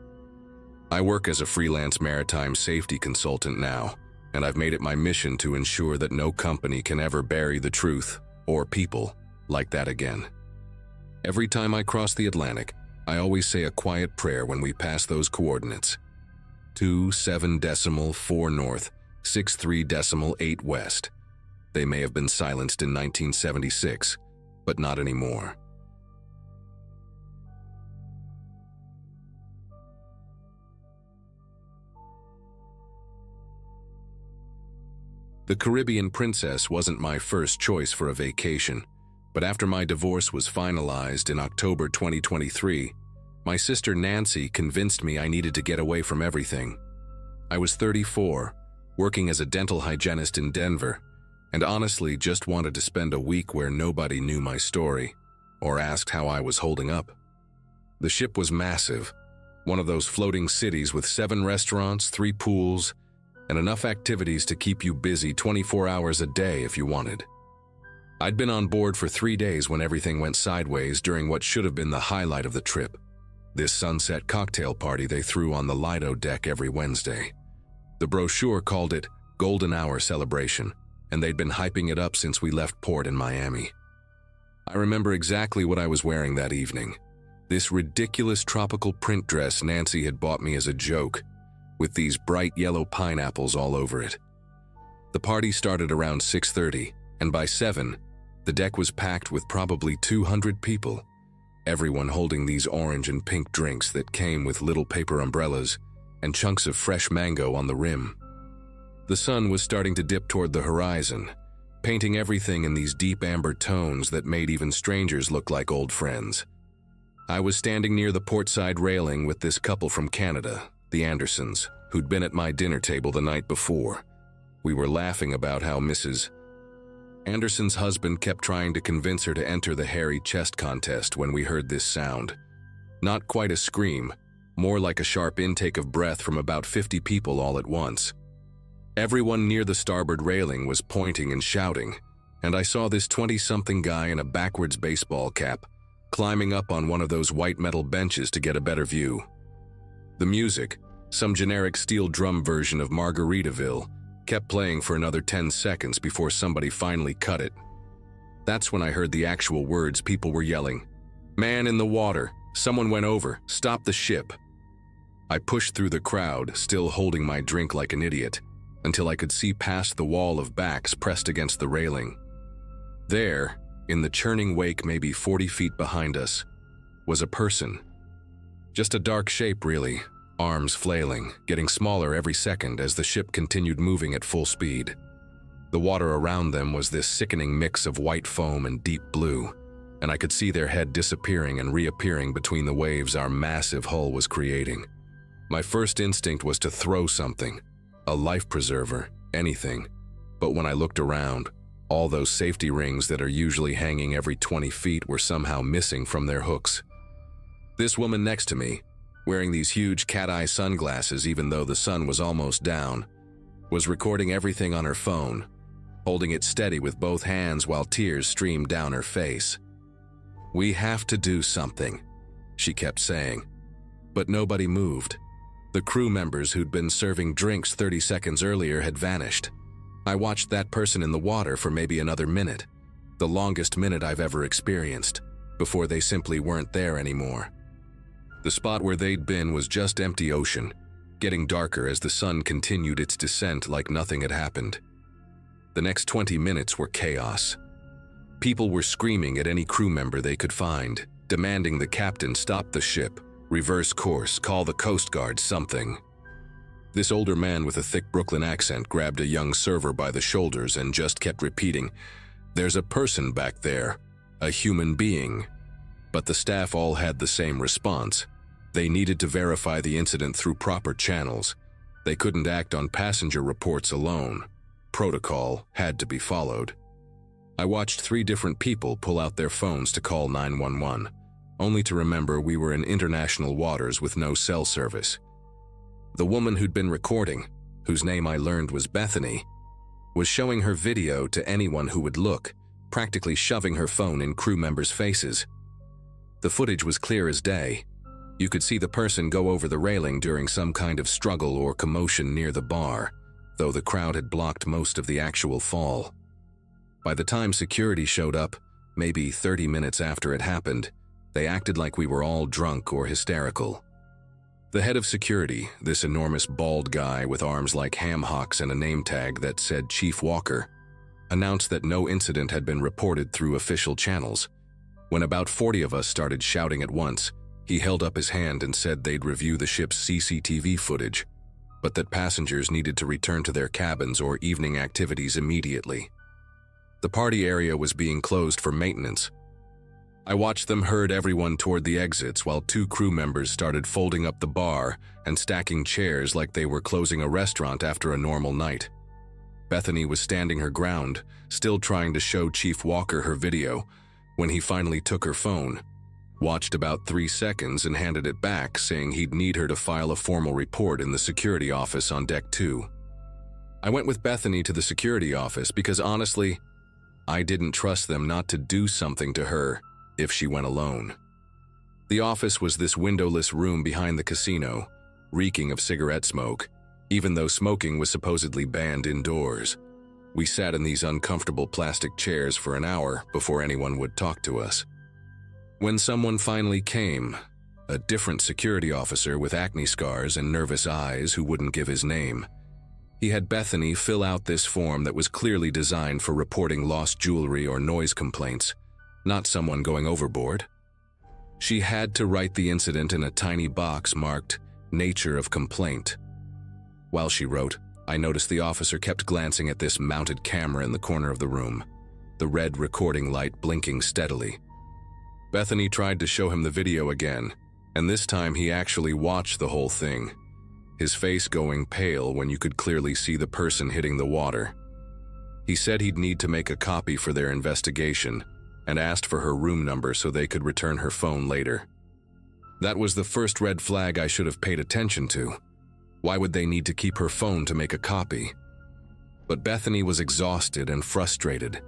I work as a freelance maritime safety consultant now, and I've made it my mission to ensure that no company can ever bury the truth, or people, like that again. Every time I cross the Atlantic, I always say a quiet prayer when we pass those coordinates. 27.4 north, 63.8 west. They may have been silenced in 1976, but not anymore. The Caribbean Princess wasn't my first choice for a vacation, but after my divorce was finalized in October 2023, my sister Nancy convinced me I needed to get away from everything. I was 34, working as a dental hygienist in Denver, and honestly just wanted to spend a week where nobody knew my story, or asked how I was holding up. The ship was massive, one of those floating cities with 7 restaurants, 3 pools, and enough activities to keep you busy 24 hours a day if you wanted. I'd been on board for 3 days when everything went sideways during what should have been the highlight of the trip. This sunset cocktail party they threw on the Lido deck every Wednesday. The brochure called it Golden Hour Celebration, and they'd been hyping it up since we left port in Miami. I remember exactly what I was wearing that evening. This ridiculous tropical print dress Nancy had bought me as a joke, with these bright yellow pineapples all over it. The party started around 6:30, and by 7, the deck was packed with probably 200 people, everyone holding these orange and pink drinks that came with little paper umbrellas and chunks of fresh mango on the rim. The sun was starting to dip toward the horizon, painting everything in these deep amber tones that made even strangers look like old friends. I was standing near the portside railing with this couple from Canada, the Andersons, who'd been at my dinner table the night before. We were laughing about how Mrs. Anderson's husband kept trying to convince her to enter the hairy chest contest when we heard this sound. Not quite a scream, more like a sharp intake of breath from about 50 people all at once. Everyone near the starboard railing was pointing and shouting, and I saw this 20-something guy in a backwards baseball cap climbing up on one of those white metal benches to get a better view. The music, some generic steel drum version of Margaritaville, kept playing for another 10 seconds before somebody finally cut it. That's when I heard the actual words people were yelling. "Man in the water! Someone went over! Stop the ship!" I pushed through the crowd, still holding my drink like an idiot, until I could see past the wall of backs pressed against the railing. There, in the churning wake maybe 40 feet behind us, was a person. Just a dark shape, really, arms flailing, getting smaller every second as the ship continued moving at full speed. The water around them was this sickening mix of white foam and deep blue, and I could see their head disappearing and reappearing between the waves our massive hull was creating. My first instinct was to throw something, a life preserver, anything. But when I looked around, all those safety rings that are usually hanging every 20 feet were somehow missing from their hooks. This woman next to me, wearing these huge cat-eye sunglasses even though the sun was almost down, was recording everything on her phone, holding it steady with both hands while tears streamed down her face. "We have to do something," she kept saying. But nobody moved. The crew members who'd been serving drinks 30 seconds earlier had vanished. I watched that person in the water for maybe another minute, the longest minute I've ever experienced, before they simply weren't there anymore. The spot where they'd been was just empty ocean, getting darker as the sun continued its descent like nothing had happened. The next 20 minutes were chaos. People were screaming at any crew member they could find, demanding the captain stop the ship, reverse course, call the Coast Guard, something. This older man with a thick Brooklyn accent grabbed a young server by the shoulders and just kept repeating, "There's a person back there, a human being." But the staff all had the same response. They needed to verify the incident through proper channels. They couldn't act on passenger reports alone. Protocol had to be followed. I watched 3 different people pull out their phones to call 911, only to remember we were in international waters with no cell service. The woman who'd been recording, whose name I learned was Bethany, was showing her video to anyone who would look, practically shoving her phone in crew members' faces. The footage was clear as day. You could see the person go over the railing during some kind of struggle or commotion near the bar, though the crowd had blocked most of the actual fall. By the time security showed up, maybe 30 minutes after it happened, they acted like we were all drunk or hysterical. The head of security, this enormous bald guy with arms like ham hocks and a name tag that said Chief Walker, announced that no incident had been reported through official channels. When about 40 of us started shouting at once, he held up his hand and said they'd review the ship's CCTV footage, but that passengers needed to return to their cabins or evening activities immediately. The party area was being closed for maintenance. I watched them herd everyone toward the exits while 2 crew members started folding up the bar and stacking chairs like they were closing a restaurant after a normal night. Bethany was standing her ground, still trying to show Chief Walker her video, when he finally took her phone, watched about 3 seconds and handed it back, saying he'd need her to file a formal report in the security office on deck 2. I went with Bethany to the security office because honestly, I didn't trust them not to do something to her if she went alone. The office was this windowless room behind the casino, reeking of cigarette smoke, even though smoking was supposedly banned indoors. We sat in these uncomfortable plastic chairs for an hour before anyone would talk to us. When someone finally came, a different security officer with acne scars and nervous eyes who wouldn't give his name, he had Bethany fill out this form that was clearly designed for reporting lost jewelry or noise complaints, not someone going overboard. She had to write the incident in a tiny box marked "Nature of Complaint." While she wrote, I noticed the officer kept glancing at this mounted camera in the corner of the room, the red recording light blinking steadily. Bethany tried to show him the video again, and this time he actually watched the whole thing, his face going pale when you could clearly see the person hitting the water. He said he'd need to make a copy for their investigation, and asked for her room number so they could return her phone later. That was the first red flag I should have paid attention to. Why would they need to keep her phone to make a copy? But Bethany was exhausted and frustrated,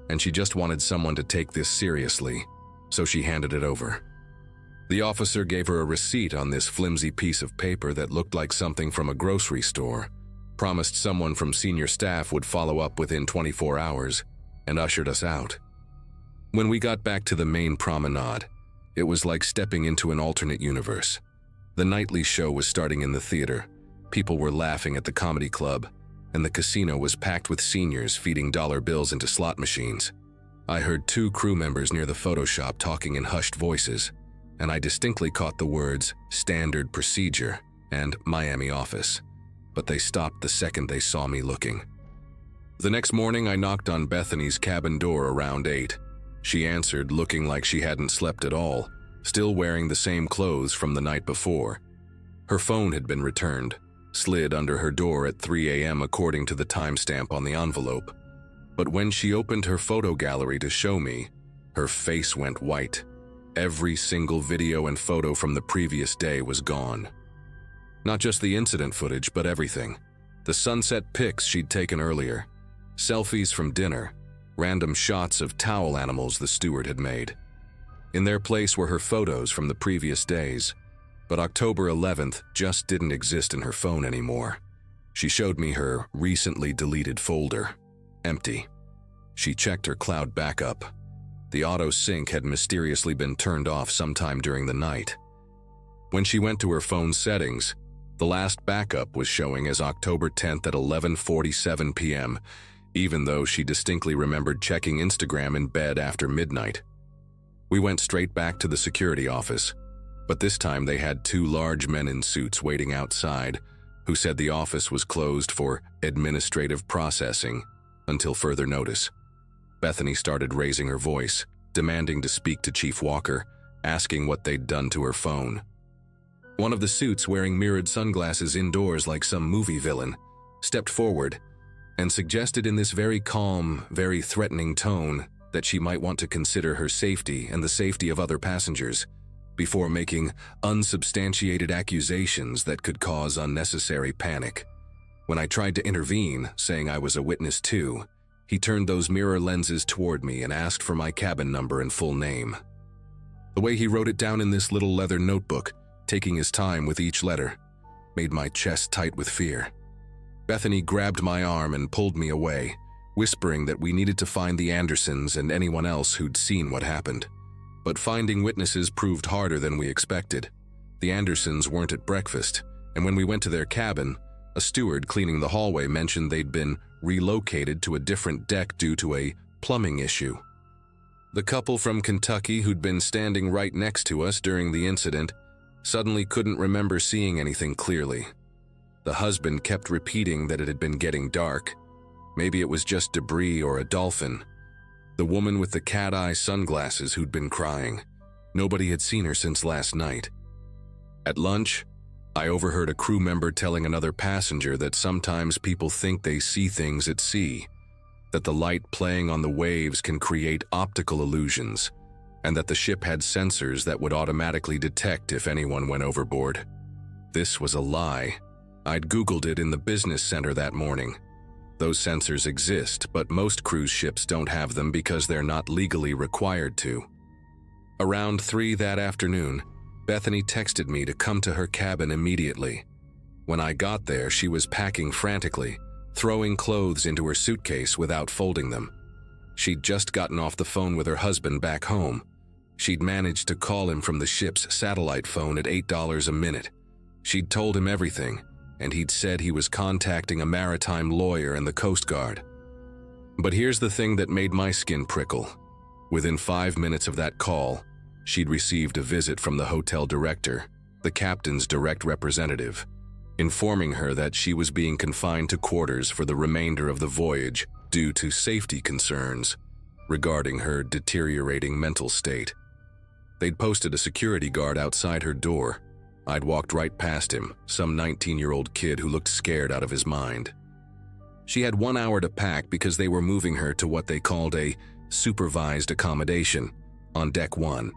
and she just wanted someone to take this seriously, so she handed it over. The officer gave her a receipt on this flimsy piece of paper that looked like something from a grocery store, promised someone from senior staff would follow up within 24 hours, and ushered us out. When we got back to the main promenade, it was like stepping into an alternate universe. The nightly show was starting in the theater, people were laughing at the comedy club, and the casino was packed with seniors feeding dollar bills into slot machines. I heard 2 crew members near the photo shop talking in hushed voices, and I distinctly caught the words "standard procedure" and "Miami office," but they stopped the second they saw me looking. The next morning, I knocked on Bethany's cabin door around 8. She answered, looking like she hadn't slept at all, still wearing the same clothes from the night before. Her phone had been returned, slid under her door at 3 a.m. according to the timestamp on the envelope. But when she opened her photo gallery to show me, her face went white. Every single video and photo from the previous day was gone. Not just the incident footage, but everything. The sunset pics she'd taken earlier, selfies from dinner, random shots of towel animals the steward had made. In their place were her photos from the previous days, but October 11th just didn't exist in her phone anymore. She showed me her recently deleted folder. Empty. She checked her cloud backup. The auto sync had mysteriously been turned off sometime during the night. When she went to her phone settings, the last backup was showing as October 10th at 11:47 p.m., even though she distinctly remembered checking Instagram in bed after midnight. We went straight back to the security office, but this time they had 2 large men in suits waiting outside who said the office was closed for administrative processing until further notice. Bethany started raising her voice, demanding to speak to Chief Walker, asking what they'd done to her phone. One of the suits, wearing mirrored sunglasses indoors like some movie villain, stepped forward and suggested in this very calm, very threatening tone that she might want to consider her safety and the safety of other passengers before making unsubstantiated accusations that could cause unnecessary panic. When I tried to intervene, saying I was a witness too, he turned those mirror lenses toward me and asked for my cabin number and full name. The way he wrote it down in this little leather notebook, taking his time with each letter, made my chest tight with fear. Bethany grabbed my arm and pulled me away, whispering that we needed to find the Andersons and anyone else who'd seen what happened. But finding witnesses proved harder than we expected. The Andersons weren't at breakfast, and when we went to their cabin, a steward cleaning the hallway mentioned they'd been relocated to a different deck due to a plumbing issue. The couple from Kentucky who'd been standing right next to us during the incident suddenly couldn't remember seeing anything clearly. The husband kept repeating that it had been getting dark. Maybe it was just debris or a dolphin. The woman with the cat-eye sunglasses who'd been crying. Nobody had seen her since last night. At lunch, I overheard a crew member telling another passenger that sometimes people think they see things at sea, that the light playing on the waves can create optical illusions, and that the ship had sensors that would automatically detect if anyone went overboard. This was a lie. I'd Googled it in the business center that morning. Those sensors exist, but most cruise ships don't have them because they're not legally required to. Around 3 that afternoon, Bethany texted me to come to her cabin immediately. When I got there, she was packing frantically, throwing clothes into her suitcase without folding them. She'd just gotten off the phone with her husband back home. She'd managed to call him from the ship's satellite phone at $8 a minute. She'd told him everything, and he'd said he was contacting a maritime lawyer and the Coast Guard. But here's the thing that made my skin prickle. Within 5 minutes of that call, she'd received a visit from the hotel director, the captain's direct representative, informing her that she was being confined to quarters for the remainder of the voyage due to safety concerns regarding her deteriorating mental state. They'd posted a security guard outside her door. I'd walked right past him, some 19-year-old kid who looked scared out of his mind. She had 1 hour to pack because they were moving her to what they called a supervised accommodation on Deck 1,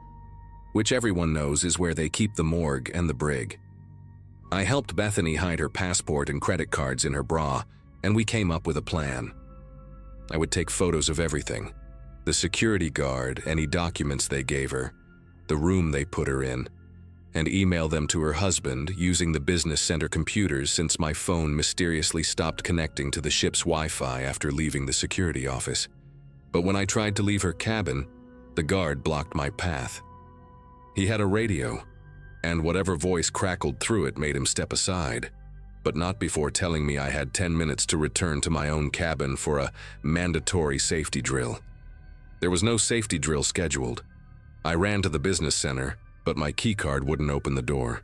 which everyone knows is where they keep the morgue and the brig. I helped Bethany hide her passport and credit cards in her bra, and we came up with a plan. I would take photos of everything: the security guard, any documents they gave her, the room they put her in, and email them to her husband using the business center computers since my phone mysteriously stopped connecting to the ship's Wi-Fi after leaving the security office. But when I tried to leave her cabin, the guard blocked my path. He had a radio, and whatever voice crackled through it made him step aside, but not before telling me I had 10 minutes to return to my own cabin for a mandatory safety drill. There was no safety drill scheduled. I ran to the business center, but my keycard wouldn't open the door.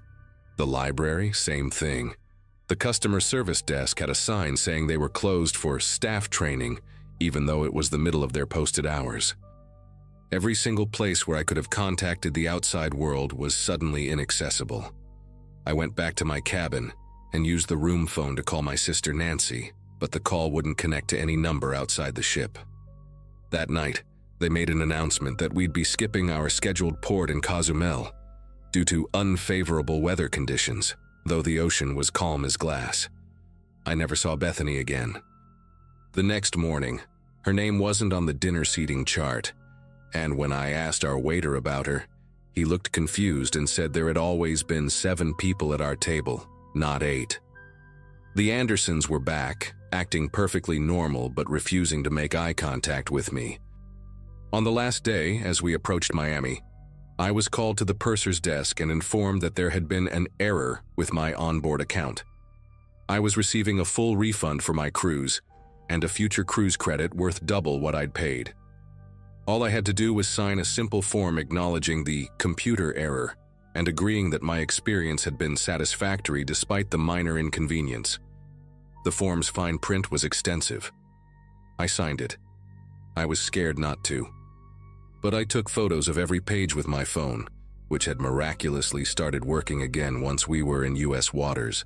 The library, same thing. The customer service desk had a sign saying they were closed for staff training, even though it was the middle of their posted hours. Every single place where I could have contacted the outside world was suddenly inaccessible. I went back to my cabin and used the room phone to call my sister Nancy, but the call wouldn't connect to any number outside the ship. That night, they made an announcement that we'd be skipping our scheduled port in Cozumel due to unfavorable weather conditions, though the ocean was calm as glass. I never saw Bethany again. The next morning, her name wasn't on the dinner seating chart, and when I asked our waiter about her, he looked confused and said there had always been 7 people at our table, not 8. The Andersons were back, acting perfectly normal but refusing to make eye contact with me. On the last day, as we approached Miami, I was called to the purser's desk and informed that there had been an error with my onboard account. I was receiving a full refund for my cruise and a future cruise credit worth double what I'd paid. All I had to do was sign a simple form acknowledging the computer error and agreeing that my experience had been satisfactory despite the minor inconvenience. The form's fine print was extensive. I signed it. I was scared not to. But I took photos of every page with my phone, which had miraculously started working again once we were in U.S. waters.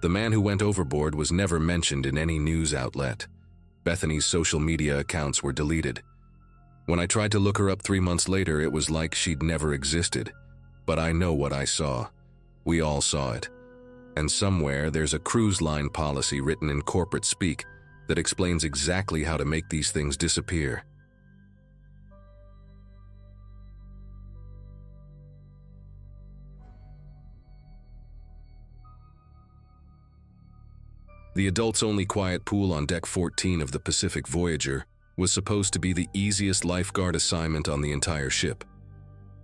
The man who went overboard was never mentioned in any news outlet. Bethany's social media accounts were deleted. When I tried to look her up 3 months later, it was like she'd never existed. But I know what I saw. We all saw it. And somewhere there's a cruise line policy written in corporate speak that explains exactly how to make these things disappear. The adults-only quiet pool on Deck 14 of the Pacific Voyager was supposed to be the easiest lifeguard assignment on the entire ship.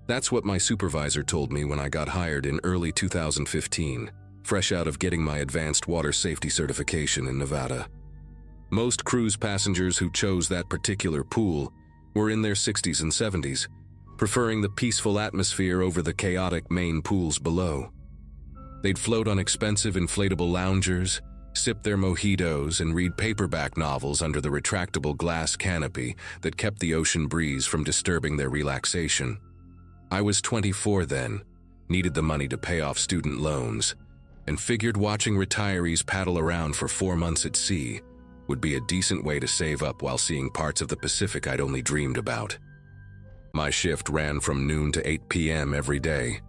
That's what my supervisor told me when I got hired in early 2015, fresh out of getting my advanced water safety certification in Nevada. Most cruise passengers who chose that particular pool were in their 60s and 70s, preferring the peaceful atmosphere over the chaotic main pools below. They'd float on expensive inflatable loungers, sip their mojitos, and read paperback novels under the retractable glass canopy that kept the ocean breeze from disturbing their relaxation. I was 24 then, needed the money to pay off student loans, and figured watching retirees paddle around for 4 months at sea would be a decent way to save up while seeing parts of the Pacific I'd only dreamed about. My shift ran from noon to 8 p.m. every day,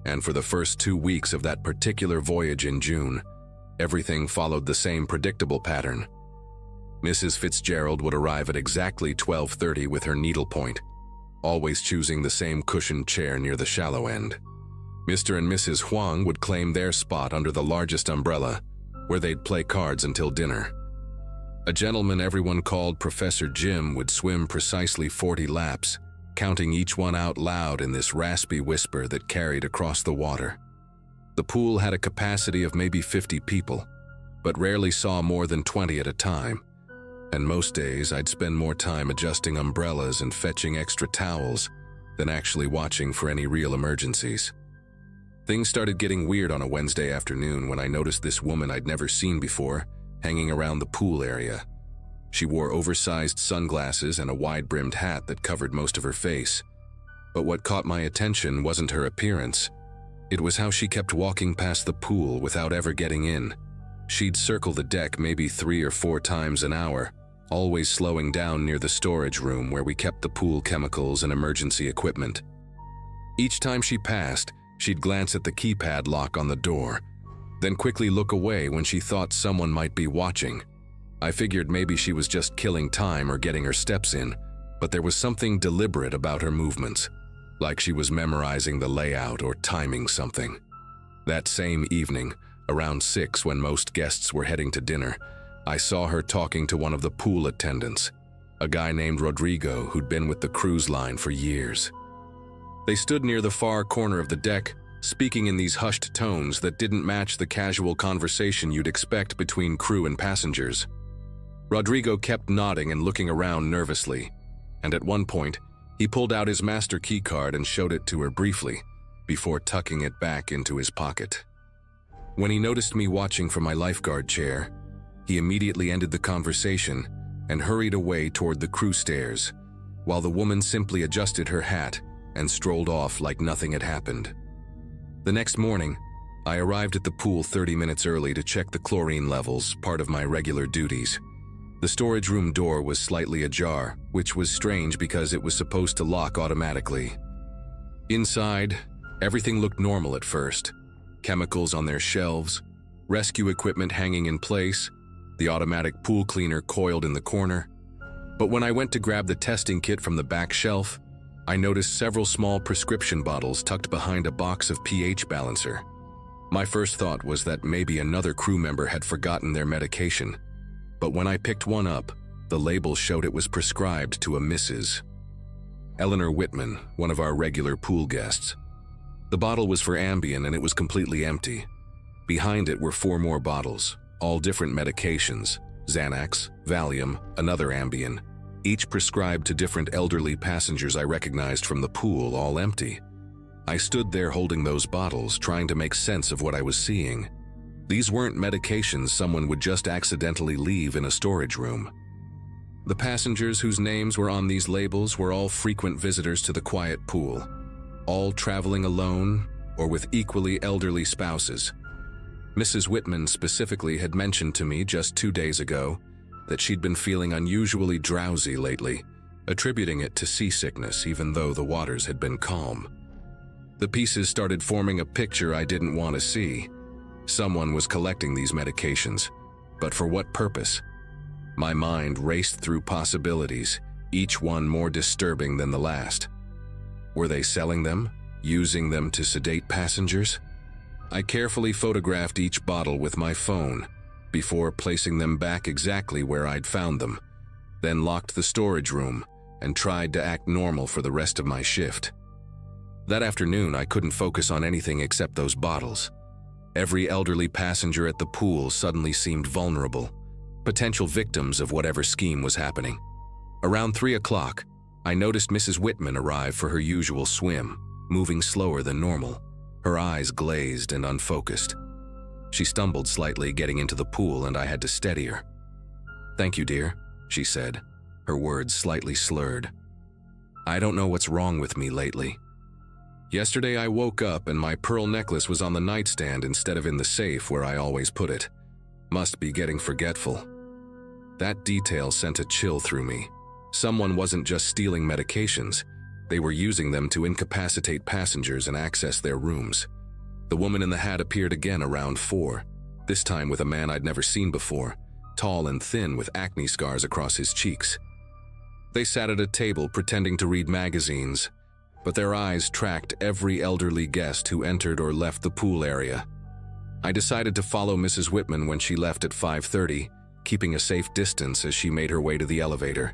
and for the first 2 weeks of that particular voyage in June, everything followed the same predictable pattern. Mrs. Fitzgerald would arrive at exactly 12:30 with her needlepoint, always choosing the same cushioned chair near the shallow end. Mr. and Mrs. Huang would claim their spot under the largest umbrella, where they'd play cards until dinner. A gentleman everyone called Professor Jim would swim precisely 40 laps, counting each one out loud in this raspy whisper that carried across the water. The pool had a capacity of maybe 50 people, but rarely saw more than 20 at a time, and most days I'd spend more time adjusting umbrellas and fetching extra towels than actually watching for any real emergencies. Things started getting weird on a Wednesday afternoon when I noticed this woman I'd never seen before hanging around the pool area. She wore oversized sunglasses and a wide-brimmed hat that covered most of her face. But what caught my attention wasn't her appearance. It was how she kept walking past the pool without ever getting in. She'd circle the deck maybe 3 or 4 times an hour, always slowing down near the storage room where we kept the pool chemicals and emergency equipment. Each time she passed, she'd glance at the keypad lock on the door, then quickly look away when she thought someone might be watching. I figured maybe she was just killing time or getting her steps in, but there was something deliberate about her movements, like she was memorizing the layout or timing something. That same evening, around 6 when most guests were heading to dinner, I saw her talking to one of the pool attendants, a guy named Rodrigo who'd been with the cruise line for years. They stood near the far corner of the deck, speaking in these hushed tones that didn't match the casual conversation you'd expect between crew and passengers. Rodrigo kept nodding and looking around nervously, and at one point, he pulled out his master keycard and showed it to her briefly, before tucking it back into his pocket. When he noticed me watching from my lifeguard chair, he immediately ended the conversation and hurried away toward the crew stairs, while the woman simply adjusted her hat and strolled off like nothing had happened. The next morning, I arrived at the pool 30 minutes early to check the chlorine levels, part of my regular duties. The storage room door was slightly ajar, which was strange because it was supposed to lock automatically. Inside, everything looked normal at first. Chemicals on their shelves, rescue equipment hanging in place, the automatic pool cleaner coiled in the corner. But when I went to grab the testing kit from the back shelf, I noticed several small prescription bottles tucked behind a box of pH balancer. My first thought was that maybe another crew member had forgotten their medication, but when I picked one up, the label showed it was prescribed to a Mrs. Eleanor Whitman, one of our regular pool guests. The bottle was for Ambien and it was completely empty. Behind it were 4 more bottles, all different medications: Xanax, Valium, another Ambien, each prescribed to different elderly passengers I recognized from the pool, all empty. I stood there holding those bottles, trying to make sense of what I was seeing. These weren't medications someone would just accidentally leave in a storage room. The passengers whose names were on these labels were all frequent visitors to the quiet pool, all traveling alone or with equally elderly spouses. Mrs. Whitman specifically had mentioned to me just 2 days ago that she'd been feeling unusually drowsy lately, attributing it to seasickness even though the waters had been calm. The pieces started forming a picture I didn't want to see. Someone was collecting these medications, but for what purpose? My mind raced through possibilities, each one more disturbing than the last. Were they selling them, using them to sedate passengers? I carefully photographed each bottle with my phone before placing them back exactly where I'd found them, then locked the storage room and tried to act normal for the rest of my shift. That afternoon, I couldn't focus on anything except those bottles. Every elderly passenger at the pool suddenly seemed vulnerable, potential victims of whatever scheme was happening. Around 3 o'clock, I noticed Mrs. Whitman arrive for her usual swim, moving slower than normal, her eyes glazed and unfocused. She stumbled slightly getting into the pool and I had to steady her. "Thank you, dear," she said, her words slightly slurred. "I don't know what's wrong with me lately. Yesterday I woke up and my pearl necklace was on the nightstand instead of in the safe where I always put it. Must be getting forgetful." That detail sent a chill through me. Someone wasn't just stealing medications, they were using them to incapacitate passengers and access their rooms. The woman in the hat appeared again around 4, this time with a man I'd never seen before, tall and thin with acne scars across his cheeks. They sat at a table pretending to read magazines, but their eyes tracked every elderly guest who entered or left the pool area. I decided to follow Mrs. Whitman when she left at 5:30, keeping a safe distance as she made her way to the elevator.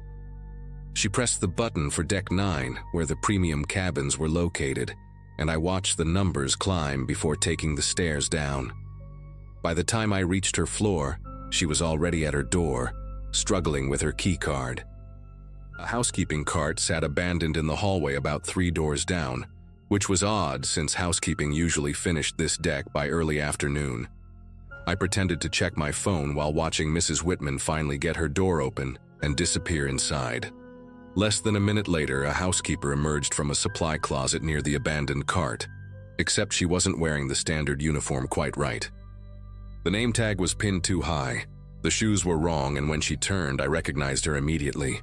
She pressed the button for Deck 9, where the premium cabins were located, and I watched the numbers climb before taking the stairs down. By the time I reached her floor, she was already at her door, struggling with her key card. A housekeeping cart sat abandoned in the hallway about 3 doors down, which was odd since housekeeping usually finished this deck by early afternoon. I pretended to check my phone while watching Mrs. Whitman finally get her door open and disappear inside. Less than a minute later, a housekeeper emerged from a supply closet near the abandoned cart, except she wasn't wearing the standard uniform quite right. The name tag was pinned too high, the shoes were wrong, and when she turned, I recognized her immediately.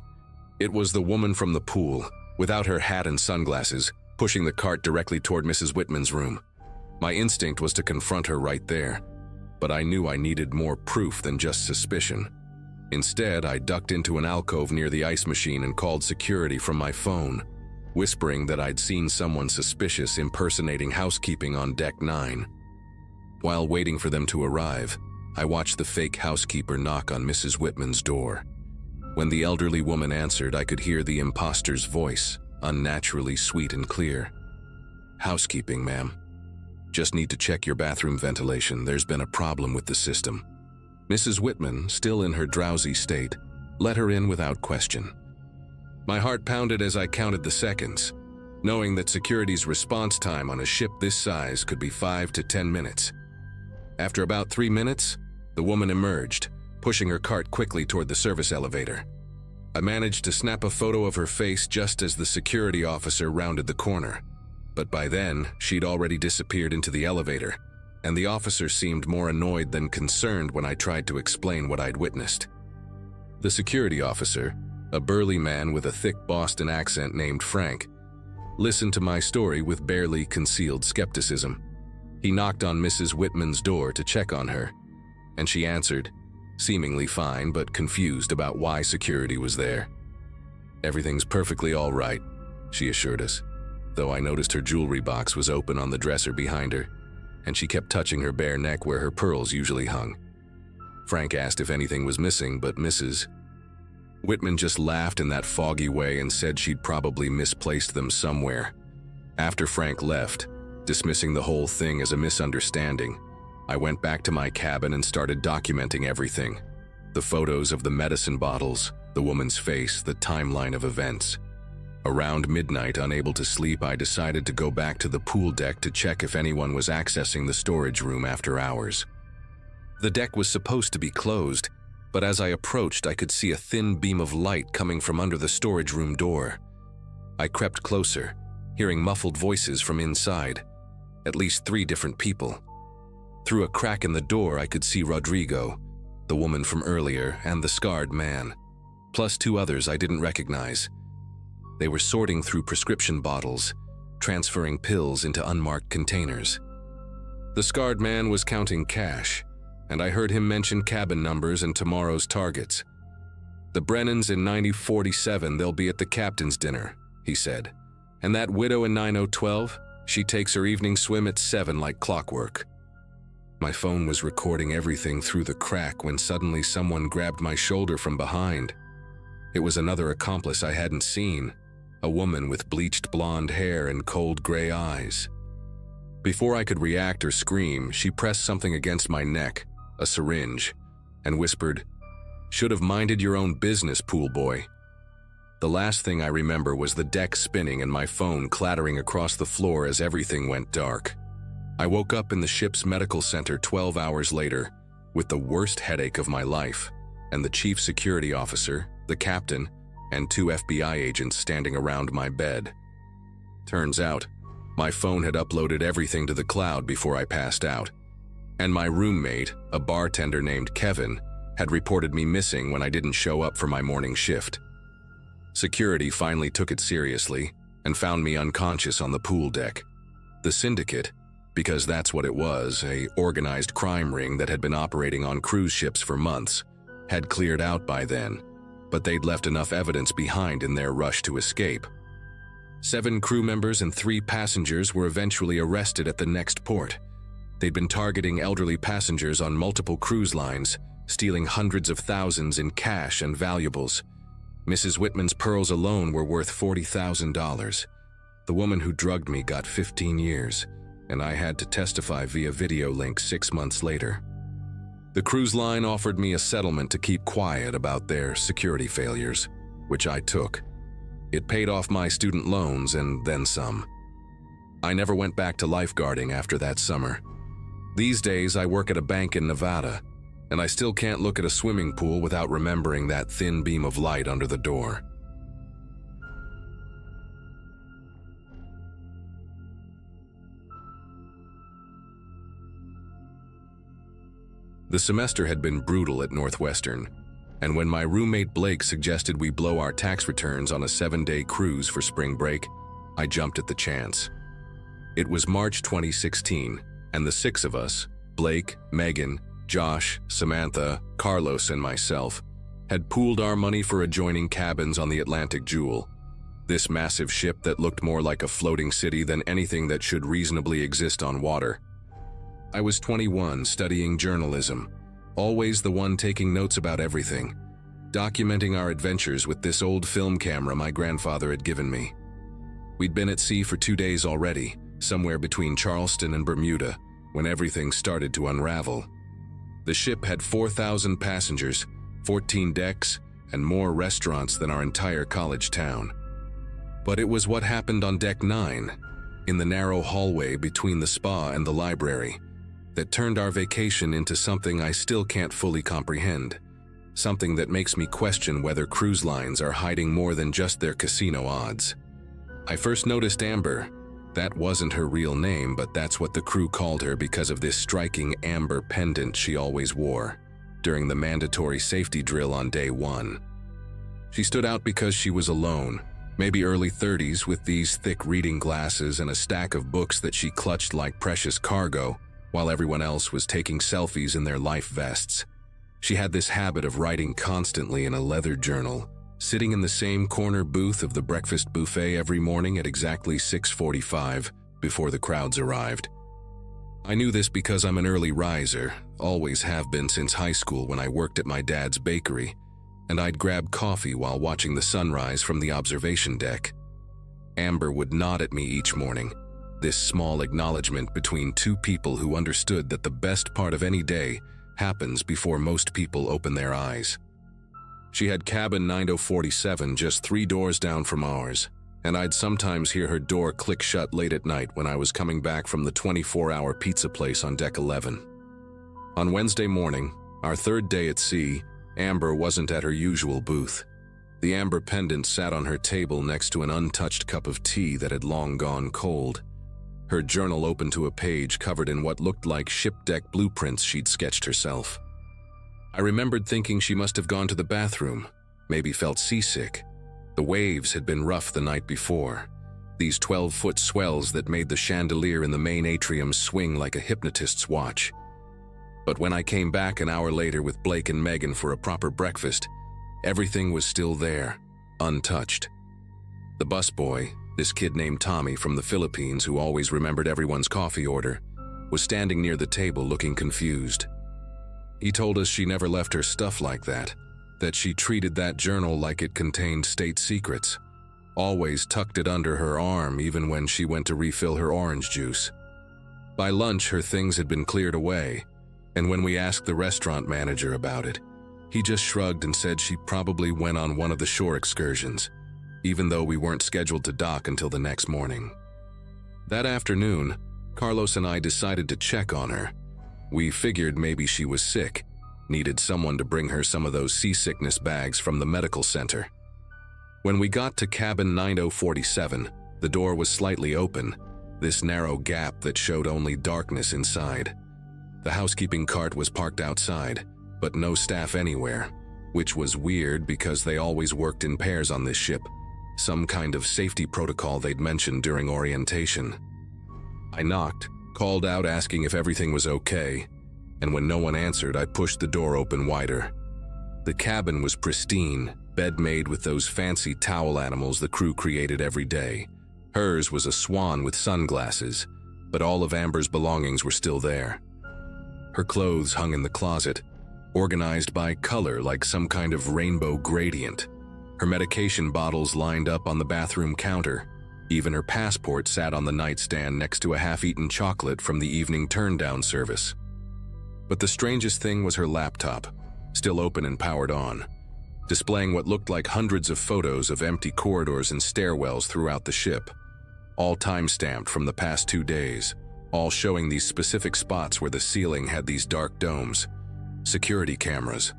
It was the woman from the pool, without her hat and sunglasses, pushing the cart directly toward Mrs. Whitman's room. My instinct was to confront her right there, but I knew I needed more proof than just suspicion. Instead, I ducked into an alcove near the ice machine and called security from my phone, whispering that I'd seen someone suspicious impersonating housekeeping on Deck 9. While waiting for them to arrive, I watched the fake housekeeper knock on Mrs. Whitman's door. When the elderly woman answered, I could hear the imposter's voice, unnaturally sweet and clear. "Housekeeping, ma'am. Just need to check your bathroom ventilation. There's been a problem with the system." Mrs. Whitman, still in her drowsy state, let her in without question. My heart pounded as I counted the seconds, knowing that security's response time on a ship this size could be 5 to 10 minutes. After about 3 minutes, the woman emerged, pushing her cart quickly toward the service elevator. I managed to snap a photo of her face just as the security officer rounded the corner. But by then, she'd already disappeared into the elevator, and the officer seemed more annoyed than concerned when I tried to explain what I'd witnessed. The security officer, a burly man with a thick Boston accent named Frank, listened to my story with barely concealed skepticism. He knocked on Mrs. Whitman's door to check on her, and she answered, seemingly fine but confused about why security was there. "Everything's perfectly all right," she assured us, though I noticed her jewelry box was open on the dresser behind her, and she kept touching her bare neck where her pearls usually hung. Frank asked if anything was missing, but Mrs. Whitman just laughed in that foggy way and said she'd probably misplaced them somewhere. After Frank left, dismissing the whole thing as a misunderstanding, I went back to my cabin and started documenting everything. The photos of the medicine bottles, the woman's face, the timeline of events. Around midnight, unable to sleep, I decided to go back to the pool deck to check if anyone was accessing the storage room after hours. The deck was supposed to be closed, but as I approached, I could see a thin beam of light coming from under the storage room door. I crept closer, hearing muffled voices from inside, at least 3 different people. Through a crack in the door, I could see Rodrigo, the woman from earlier, and the scarred man, plus 2 others I didn't recognize. They were sorting through prescription bottles, transferring pills into unmarked containers. The scarred man was counting cash, and I heard him mention cabin numbers and tomorrow's targets. "The Brennans in 9047, they'll be at the captain's dinner," he said. "And that widow in 9012, she takes her evening swim at 7 like clockwork." My phone was recording everything through the crack when suddenly someone grabbed my shoulder from behind. It was another accomplice I hadn't seen, a woman with bleached blonde hair and cold gray eyes. Before I could react or scream, she pressed something against my neck, a syringe, and whispered, "Should have minded your own business, pool boy." The last thing I remember was the deck spinning and my phone clattering across the floor as everything went dark. I woke up in the ship's medical center 12 hours later with the worst headache of my life, and the chief security officer, the captain, and 2 FBI agents standing around my bed. Turns out, my phone had uploaded everything to the cloud before I passed out, and my roommate, a bartender named Kevin, had reported me missing when I didn't show up for my morning shift. Security finally took it seriously and found me unconscious on the pool deck. The syndicate, because that's what it was, an organized crime ring that had been operating on cruise ships for months, had cleared out by then, but they'd left enough evidence behind in their rush to escape. 7 crew members and 3 passengers were eventually arrested at the next port. They'd been targeting elderly passengers on multiple cruise lines, stealing hundreds of thousands in cash and valuables. Mrs. Whitman's pearls alone were worth $40,000. The woman who drugged me got 15 years, and I had to testify via video link 6 months later. The cruise line offered me a settlement to keep quiet about their security failures, which I took. It paid off my student loans and then some. I never went back to lifeguarding after that summer. These days, I work at a bank in Nevada, and I still can't look at a swimming pool without remembering that thin beam of light under the door. The semester had been brutal at Northwestern, and when my roommate Blake suggested we blow our tax returns on a 7-day cruise for spring break, I jumped at the chance. It was March 2016, and the 6 of us, Blake, Megan, Josh, Samantha, Carlos, and myself, had pooled our money for adjoining cabins on the Atlantic Jewel, this massive ship that looked more like a floating city than anything that should reasonably exist on water. I was 21, studying journalism, always the one taking notes about everything, documenting our adventures with this old film camera my grandfather had given me. We'd been at sea for 2 days already, somewhere between Charleston and Bermuda, when everything started to unravel. The ship had 4,000 passengers, 14 decks, and more restaurants than our entire college town. But it was what happened on Deck 9, in the narrow hallway between the spa and the library, that turned our vacation into something I still can't fully comprehend. Something that makes me question whether cruise lines are hiding more than just their casino odds. I first noticed Amber. That wasn't her real name, but that's what the crew called her because of this striking amber pendant she always wore during the mandatory safety drill on day 1. She stood out because she was alone, maybe early 30s, with these thick reading glasses and a stack of books that she clutched like precious cargo, while everyone else was taking selfies in their life vests. She had this habit of writing constantly in a leather journal, sitting in the same corner booth of the breakfast buffet every morning at exactly 6:45 before the crowds arrived. I knew this because I'm an early riser, always have been since high school when I worked at my dad's bakery, and I'd grab coffee while watching the sunrise from the observation deck. Amber would nod at me each morning, this small acknowledgement between two people who understood that the best part of any day happens before most people open their eyes. She had cabin 9047 just 3 doors down from ours, and I'd sometimes hear her door click shut late at night when I was coming back from the 24-hour pizza place on deck 11. On Wednesday morning, our 3rd day at sea, Amber wasn't at her usual booth. The amber pendant sat on her table next to an untouched cup of tea that had long gone cold. Her journal open to a page covered in what looked like ship deck blueprints she'd sketched herself. I remembered thinking she must have gone to the bathroom, maybe felt seasick. The waves had been rough the night before, these 12-foot swells that made the chandelier in the main atrium swing like a hypnotist's watch. But when I came back an hour later with Blake and Megan for a proper breakfast, everything was still there, untouched. The busboy, this kid named Tommy from the Philippines who always remembered everyone's coffee order, was standing near the table looking confused. He told us she never left her stuff like that she treated that journal like it contained state secrets, always tucked it under her arm even when she went to refill her orange juice. By lunch, her things had been cleared away, and when we asked the restaurant manager about it, he just shrugged and said she probably went on one of the shore excursions, even though we weren't scheduled to dock until the next morning. That afternoon, Carlos and I decided to check on her. We figured maybe she was sick, needed someone to bring her some of those seasickness bags from the medical center. When we got to cabin 9047, the door was slightly open, this narrow gap that showed only darkness inside. The housekeeping cart was parked outside, but no staff anywhere, which was weird because they always worked in pairs on this ship, some kind of safety protocol they'd mentioned during orientation. I knocked, called out asking if everything was okay, and when no one answered, I pushed the door open wider. The cabin was pristine, bed made with those fancy towel animals the crew created every day. Hers was a swan with sunglasses, but all of Amber's belongings were still there. Her clothes hung in the closet, organized by color like some kind of rainbow gradient. Her medication bottles lined up on the bathroom counter. Even her passport sat on the nightstand next to a half-eaten chocolate from the evening turn-down service. But the strangest thing was her laptop, still open and powered on, displaying what looked like hundreds of photos of empty corridors and stairwells throughout the ship, all time-stamped from the past 2 days, all showing these specific spots where the ceiling had these dark domes. Security cameras.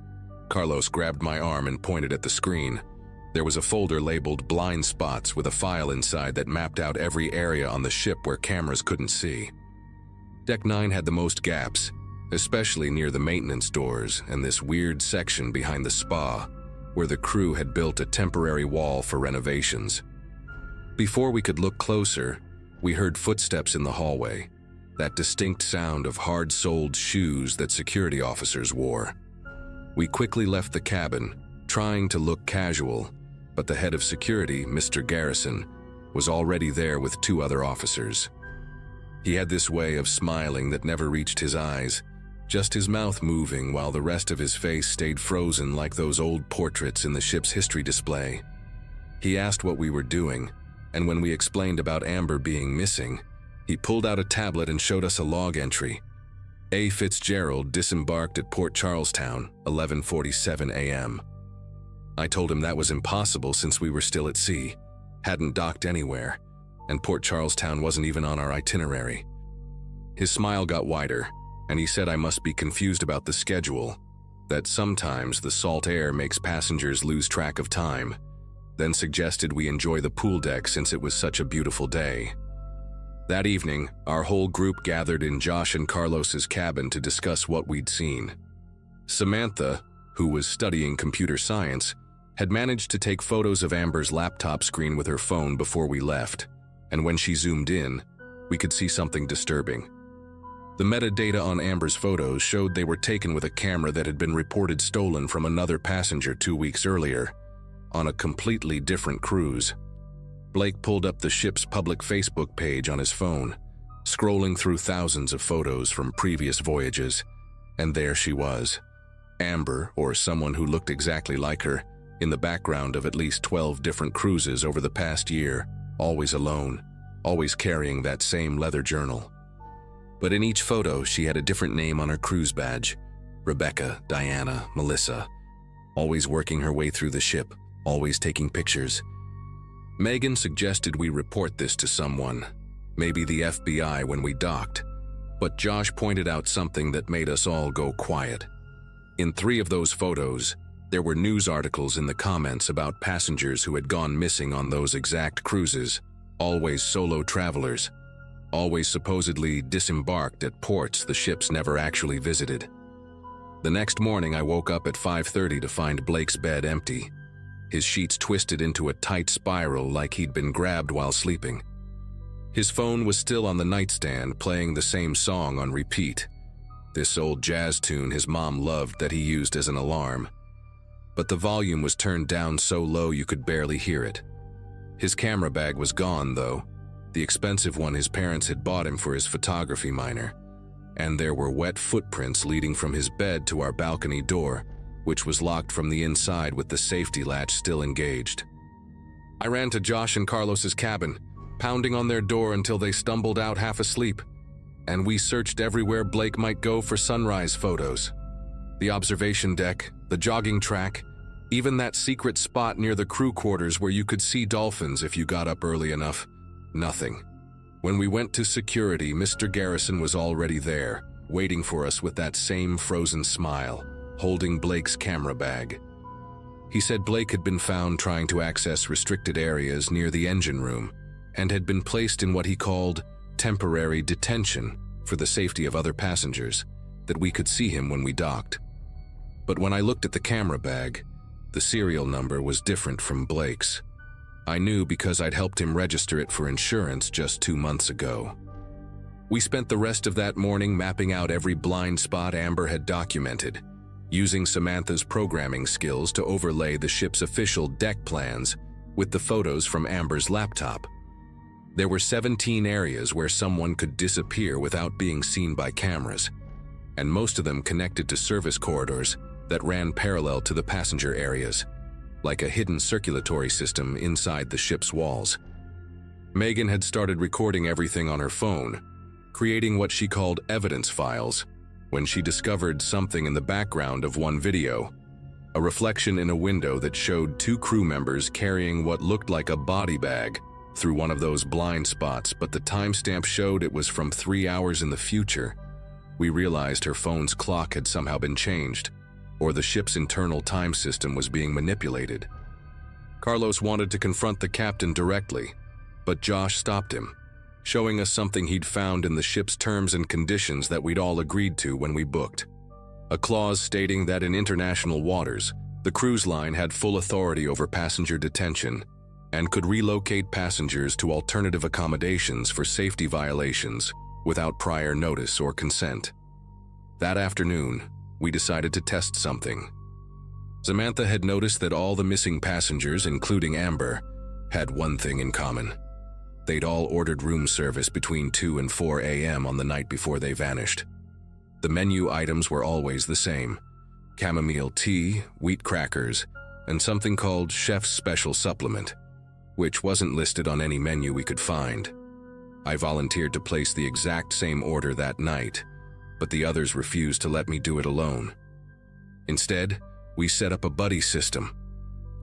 Carlos grabbed my arm and pointed at the screen. There was a folder labeled blind spots with a file inside that mapped out every area on the ship where cameras couldn't see. Deck 9 had the most gaps, especially near the maintenance doors and this weird section behind the spa, where the crew had built a temporary wall for renovations. Before we could look closer, we heard footsteps in the hallway, that distinct sound of hard-soled shoes that security officers wore. We quickly left the cabin, trying to look casual, but the head of security, Mr. Garrison, was already there with 2 other officers. He had this way of smiling that never reached his eyes, just his mouth moving while the rest of his face stayed frozen like those old portraits in the ship's history display. He asked what we were doing, and when we explained about Amber being missing, he pulled out a tablet and showed us a log entry. A. Fitzgerald disembarked at Port Charlestown, 11:47 a.m. I told him that was impossible since we were still at sea, hadn't docked anywhere, and Port Charlestown wasn't even on our itinerary. His smile got wider, and he said I must be confused about the schedule, that sometimes the salt air makes passengers lose track of time, then suggested we enjoy the pool deck since it was such a beautiful day. That evening, our whole group gathered in Josh and Carlos's cabin to discuss what we'd seen. Samantha, who was studying computer science, had managed to take photos of Amber's laptop screen with her phone before we left, and when she zoomed in, we could see something disturbing. The metadata on Amber's photos showed they were taken with a camera that had been reported stolen from another passenger 2 weeks earlier, on a completely different cruise. Blake pulled up the ship's public Facebook page on his phone, scrolling through thousands of photos from previous voyages, and there she was, Amber, or someone who looked exactly like her, in the background of at least 12 different cruises over the past year, always alone, always carrying that same leather journal. But in each photo, she had a different name on her cruise badge: Rebecca, Diana, Melissa, always working her way through the ship, always taking pictures. Megan suggested we report this to someone, maybe the FBI when we docked, but Josh pointed out something that made us all go quiet. In 3 of those photos, there were news articles in the comments about passengers who had gone missing on those exact cruises, always solo travelers, always supposedly disembarked at ports the ships never actually visited. The next morning I woke up at 5:30 to find Blake's bed empty, his sheets twisted into a tight spiral like he'd been grabbed while sleeping. His phone was still on the nightstand, playing the same song on repeat, this old jazz tune his mom loved that he used as an alarm. But the volume was turned down so low you could barely hear it. His camera bag was gone, though, the expensive one his parents had bought him for his photography minor, and there were wet footprints leading from his bed to our balcony door, which was locked from the inside with the safety latch still engaged. I ran to Josh and Carlos's cabin, pounding on their door until they stumbled out half asleep, and we searched everywhere Blake might go for sunrise photos. The observation deck, the jogging track, even that secret spot near the crew quarters where you could see dolphins if you got up early enough. Nothing. When we went to security, Mr. Garrison was already there, waiting for us with that same frozen smile, holding Blake's camera bag. He said Blake had been found trying to access restricted areas near the engine room and had been placed in what he called temporary detention for the safety of other passengers, that we could see him when we docked. But when I looked at the camera bag, the serial number was different from Blake's. I knew because I'd helped him register it for insurance just 2 months ago. We spent the rest of that morning mapping out every blind spot Amber had documented, using Samantha's programming skills to overlay the ship's official deck plans with the photos from Amber's laptop. There were 17 areas where someone could disappear without being seen by cameras, and most of them connected to service corridors that ran parallel to the passenger areas, like a hidden circulatory system inside the ship's walls. Megan had started recording everything on her phone, creating what she called evidence files, when she discovered something in the background of one video, a reflection in a window that showed 2 crew members carrying what looked like a body bag through one of those blind spots, but the timestamp showed it was from 3 hours in the future. We realized her phone's clock had somehow been changed, or the ship's internal time system was being manipulated. Carlos wanted to confront the captain directly, but Josh stopped him, showing us something he'd found in the ship's terms and conditions that we'd all agreed to when we booked. A clause stating that in international waters, the cruise line had full authority over passenger detention and could relocate passengers to alternative accommodations for safety violations without prior notice or consent. That afternoon, we decided to test something. Samantha had noticed that all the missing passengers, including Amber, had one thing in common. They'd all ordered room service between 2 and 4 a.m. on the night before they vanished. The menu items were always the same: chamomile tea, wheat crackers, and something called Chef's Special Supplement, which wasn't listed on any menu we could find. I volunteered to place the exact same order that night, but the others refused to let me do it alone. Instead, we set up a buddy system.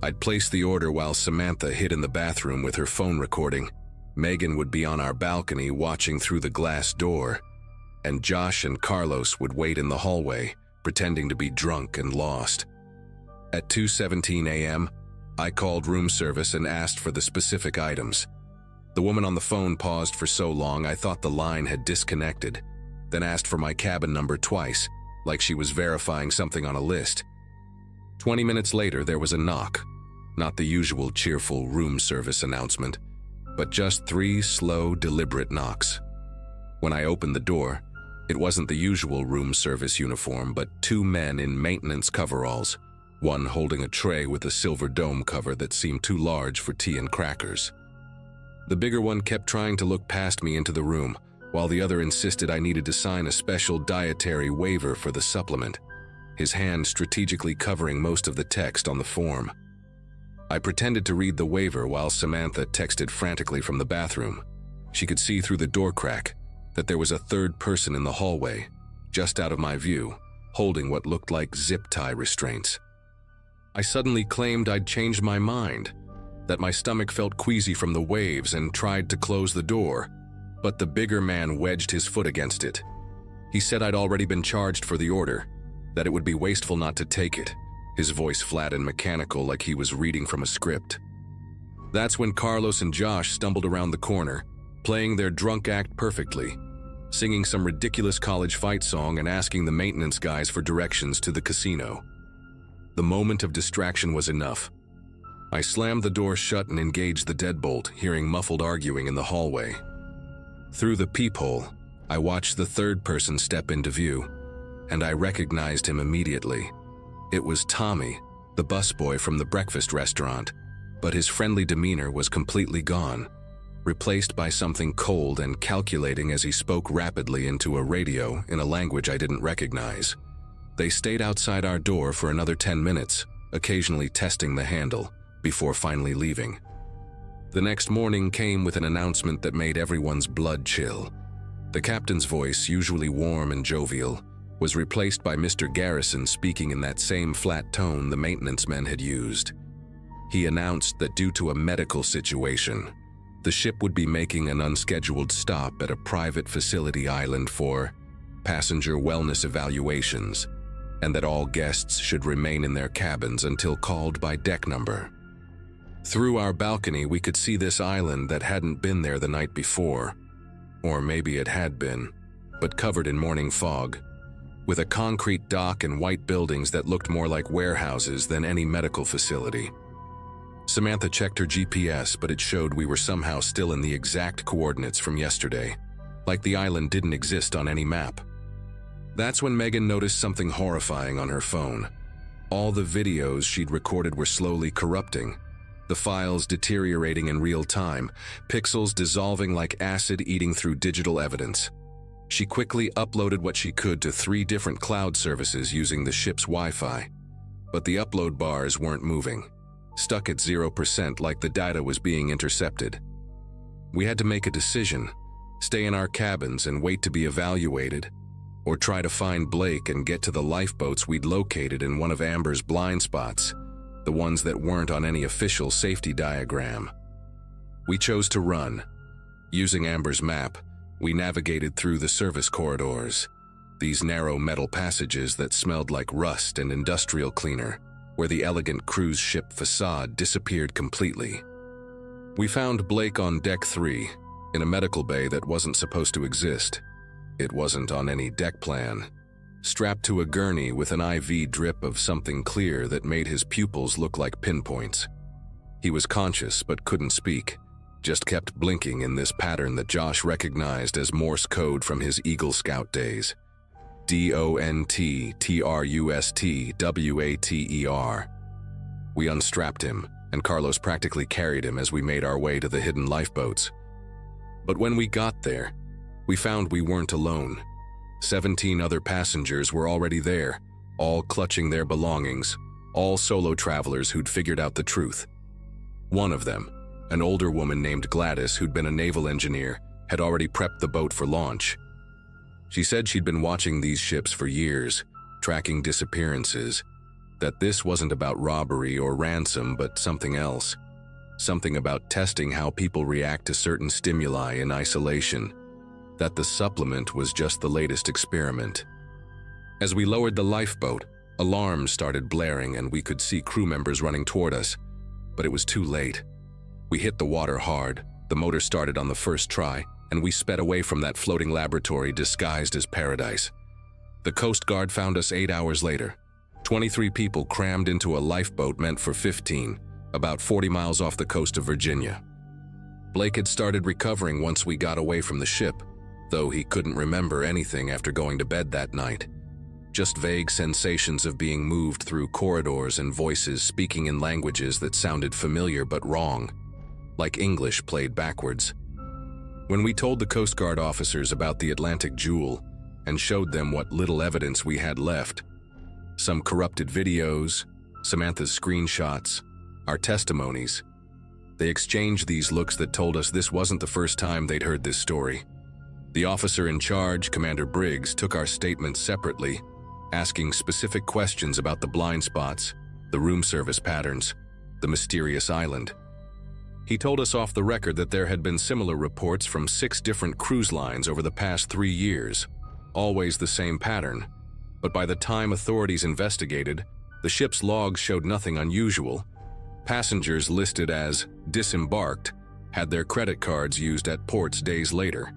I'd place the order while Samantha hid in the bathroom with her phone recording. Megan would be on our balcony watching through the glass door, and Josh and Carlos would wait in the hallway, pretending to be drunk and lost. At 2:17 a.m., I called room service and asked for the specific items. The woman on the phone paused for so long I thought the line had disconnected, then asked for my cabin number twice, like she was verifying something on a list. 20 minutes later, there was a knock. Not the usual cheerful room service announcement, but just 3 slow, deliberate knocks. When I opened the door, it wasn't the usual room service uniform, but 2 men in maintenance coveralls, one holding a tray with a silver dome cover that seemed too large for tea and crackers. The bigger one kept trying to look past me into the room, while the other insisted I needed to sign a special dietary waiver for the supplement, his hand strategically covering most of the text on the form. I pretended to read the waiver while Samantha texted frantically from the bathroom. She could see through the door crack that there was a 3rd person in the hallway, just out of my view, holding what looked like zip tie restraints. I suddenly claimed I'd changed my mind, that my stomach felt queasy from the waves, and tried to close the door, but the bigger man wedged his foot against it. He said I'd already been charged for the order, that it would be wasteful not to take it, his voice flat and mechanical like he was reading from a script. That's when Carlos and Josh stumbled around the corner, playing their drunk act perfectly, singing some ridiculous college fight song and asking the maintenance guys for directions to the casino. The moment of distraction was enough. I slammed the door shut and engaged the deadbolt, hearing muffled arguing in the hallway. Through the peephole, I watched the 3rd person step into view, and I recognized him immediately. It was Tommy, the busboy from the breakfast restaurant, but his friendly demeanor was completely gone, replaced by something cold and calculating as he spoke rapidly into a radio in a language I didn't recognize. They stayed outside our door for another 10 minutes, occasionally testing the handle, before finally leaving. The next morning came with an announcement that made everyone's blood chill. The captain's voice, usually warm and jovial, was replaced by Mr. Garrison speaking in that same flat tone the maintenance men had used. He announced that due to a medical situation, the ship would be making an unscheduled stop at a private facility island for passenger wellness evaluations, and that all guests should remain in their cabins until called by deck number. Through our balcony, we could see this island that hadn't been there the night before, or maybe it had been, but covered in morning fog, with a concrete dock and white buildings that looked more like warehouses than any medical facility. Samantha checked her GPS, but it showed we were somehow still in the exact coordinates from yesterday, like the island didn't exist on any map. That's when Megan noticed something horrifying on her phone. All the videos she'd recorded were slowly corrupting, the files deteriorating in real time, pixels dissolving like acid eating through digital evidence. She quickly uploaded what she could to 3 different cloud services using the ship's Wi-Fi, but the upload bars weren't moving, stuck at 0% like the data was being intercepted. We had to make a decision, stay in our cabins and wait to be evaluated, or try to find Blake and get to the lifeboats we'd located in one of Amber's blind spots, the ones that weren't on any official safety diagram. We chose to run. Using Amber's map, we navigated through the service corridors, these narrow metal passages that smelled like rust and industrial cleaner, where the elegant cruise ship facade disappeared completely. We found Blake on deck 3, in a medical bay that wasn't supposed to exist. It wasn't on any deck plan, strapped to a gurney with an IV drip of something clear that made his pupils look like pinpoints. He was conscious but couldn't speak, just kept blinking in this pattern that Josh recognized as Morse code from his Eagle Scout days. DONTTRUSTWATER. We unstrapped him, and Carlos practically carried him as we made our way to the hidden lifeboats. But when we got there, we found we weren't alone. 17 other passengers were already there, all clutching their belongings, all solo travelers who'd figured out the truth. One of them, an older woman named Gladys who'd been a naval engineer, had already prepped the boat for launch. She said she'd been watching these ships for years, tracking disappearances, that this wasn't about robbery or ransom but something else. Something about testing how people react to certain stimuli in isolation. that the supplement was just the latest experiment. As we lowered the lifeboat, alarms started blaring and we could see crew members running toward us, but it was too late. We hit the water hard, the motor started on the first try, and we sped away from that floating laboratory disguised as paradise. The Coast Guard found us 8 hours later, 23 people crammed into a lifeboat meant for 15, about 40 miles off the coast of Virginia. Blake had started recovering once we got away from the ship, though he couldn't remember anything after going to bed that night. Just vague sensations of being moved through corridors and voices speaking in languages that sounded familiar but wrong, like English played backwards. When we told the Coast Guard officers about the Atlantic Jewel and showed them what little evidence we had left, some corrupted videos, Samantha's screenshots, our testimonies, they exchanged these looks that told us this wasn't the first time they'd heard this story. The officer in charge, Commander Briggs, took our statements separately, asking specific questions about the blind spots, the room service patterns, the mysterious island. He told us off the record that there had been similar reports from 6 different cruise lines over the past 3 years, always the same pattern, but by the time authorities investigated, the ship's logs showed nothing unusual. Passengers listed as disembarked had their credit cards used at ports days later,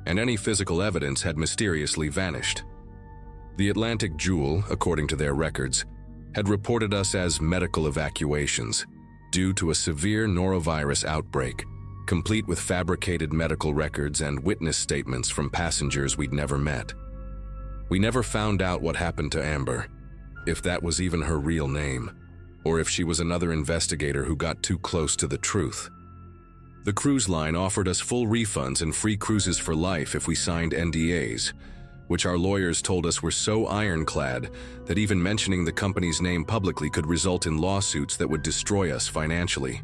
and any physical evidence had mysteriously vanished. The Atlantic Jewel, according to their records, had reported us as medical evacuations due to a severe norovirus outbreak, complete with fabricated medical records and witness statements from passengers we'd never met. We never found out what happened to Amber, if that was even her real name, or if she was another investigator who got too close to the truth. The cruise line offered us full refunds and free cruises for life if we signed NDAs, which our lawyers told us were so ironclad that even mentioning the company's name publicly could result in lawsuits that would destroy us financially.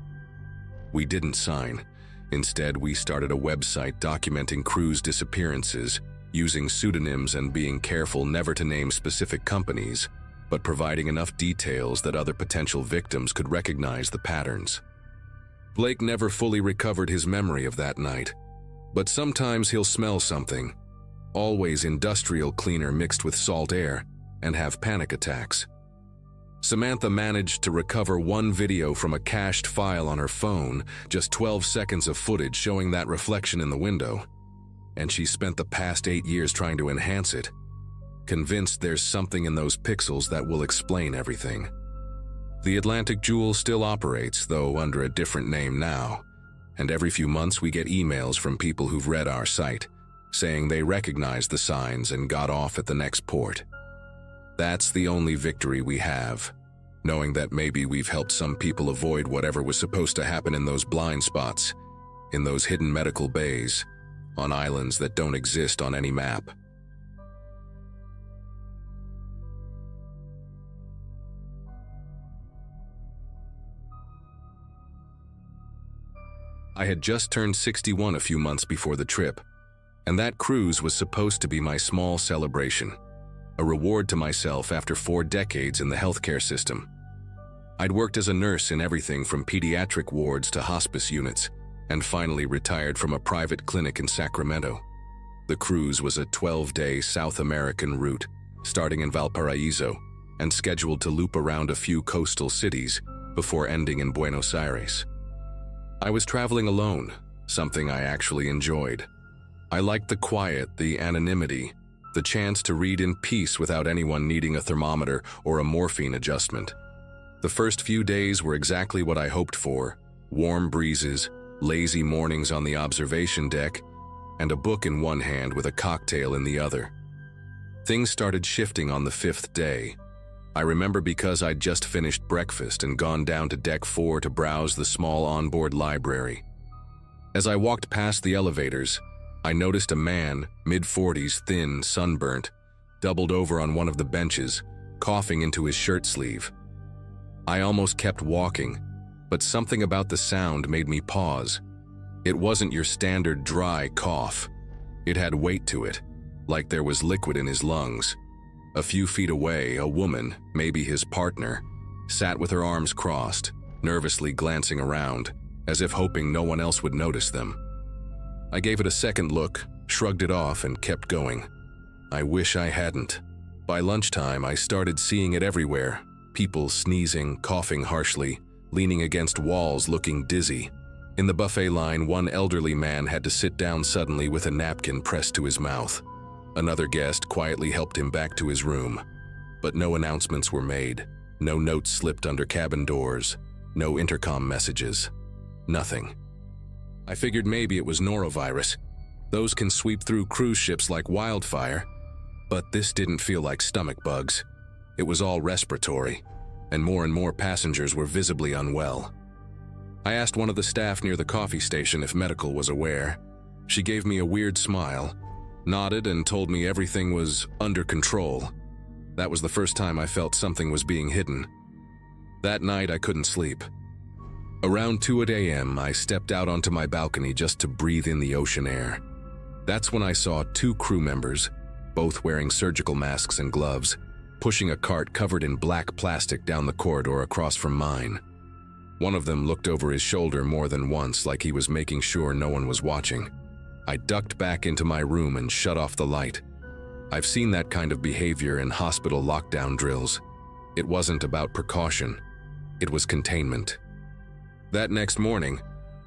We didn't sign. Instead, we started a website documenting cruise disappearances, using pseudonyms and being careful never to name specific companies, but providing enough details that other potential victims could recognize the patterns. Blake never fully recovered his memory of that night, but sometimes he'll smell something, always industrial cleaner mixed with salt air, and have panic attacks. Samantha managed to recover one video from a cached file on her phone, just 12 seconds of footage showing that reflection in the window, and she spent the past 8 years trying to enhance it, convinced there's something in those pixels that will explain everything. The Atlantic Jewel still operates, though under a different name now, and every few months we get emails from people who've read our site, saying they recognize the signs and got off at the next port. That's the only victory we have, knowing that maybe we've helped some people avoid whatever was supposed to happen in those blind spots, in those hidden medical bays, on islands that don't exist on any map. I had just turned 61 a few months before the trip, and that cruise was supposed to be my small celebration, a reward to myself after 4 decades in the healthcare system. I'd worked as a nurse in everything from pediatric wards to hospice units, and finally retired from a private clinic in Sacramento. The cruise was a 12-day South American route, starting in Valparaiso, and scheduled to loop around a few coastal cities before ending in Buenos Aires. I was traveling alone, something I actually enjoyed. I liked the quiet, the anonymity, the chance to read in peace without anyone needing a thermometer or a morphine adjustment. The first few days were exactly what I hoped for: warm breezes, lazy mornings on the observation deck, and a book in one hand with a cocktail in the other. Things started shifting on the 5th day. I remember because I'd just finished breakfast and gone down to deck 4 to browse the small onboard library. As I walked past the elevators, I noticed a man, mid-40s, thin, sunburnt, doubled over on one of the benches, coughing into his shirt sleeve. I almost kept walking, but something about the sound made me pause. It wasn't your standard dry cough. It had weight to it, like there was liquid in his lungs. A few feet away, a woman, maybe his partner, sat with her arms crossed, nervously glancing around, as if hoping no one else would notice them. I gave it a second look, shrugged it off and kept going. I wish I hadn't. By lunchtime, I started seeing it everywhere. People sneezing, coughing harshly, leaning against walls looking dizzy. In the buffet line, one elderly man had to sit down suddenly with a napkin pressed to his mouth. Another guest quietly helped him back to his room. But no announcements were made. No notes slipped under cabin doors. No intercom messages. Nothing. I figured maybe it was norovirus. Those can sweep through cruise ships like wildfire. But this didn't feel like stomach bugs. It was all respiratory, and more passengers were visibly unwell. I asked one of the staff near the coffee station if medical was aware. She gave me a weird smile, nodded and told me everything was under control. That was the first time I felt something was being hidden. That night I couldn't sleep. Around 2 a.m. I stepped out onto my balcony just to breathe in the ocean air. That's when I saw 2 crew members, both wearing surgical masks and gloves, pushing a cart covered in black plastic down the corridor across from mine. One of them looked over his shoulder more than once, like he was making sure no one was watching. I ducked back into my room and shut off the light. I've seen that kind of behavior in hospital lockdown drills. It wasn't about precaution. It was containment. That next morning,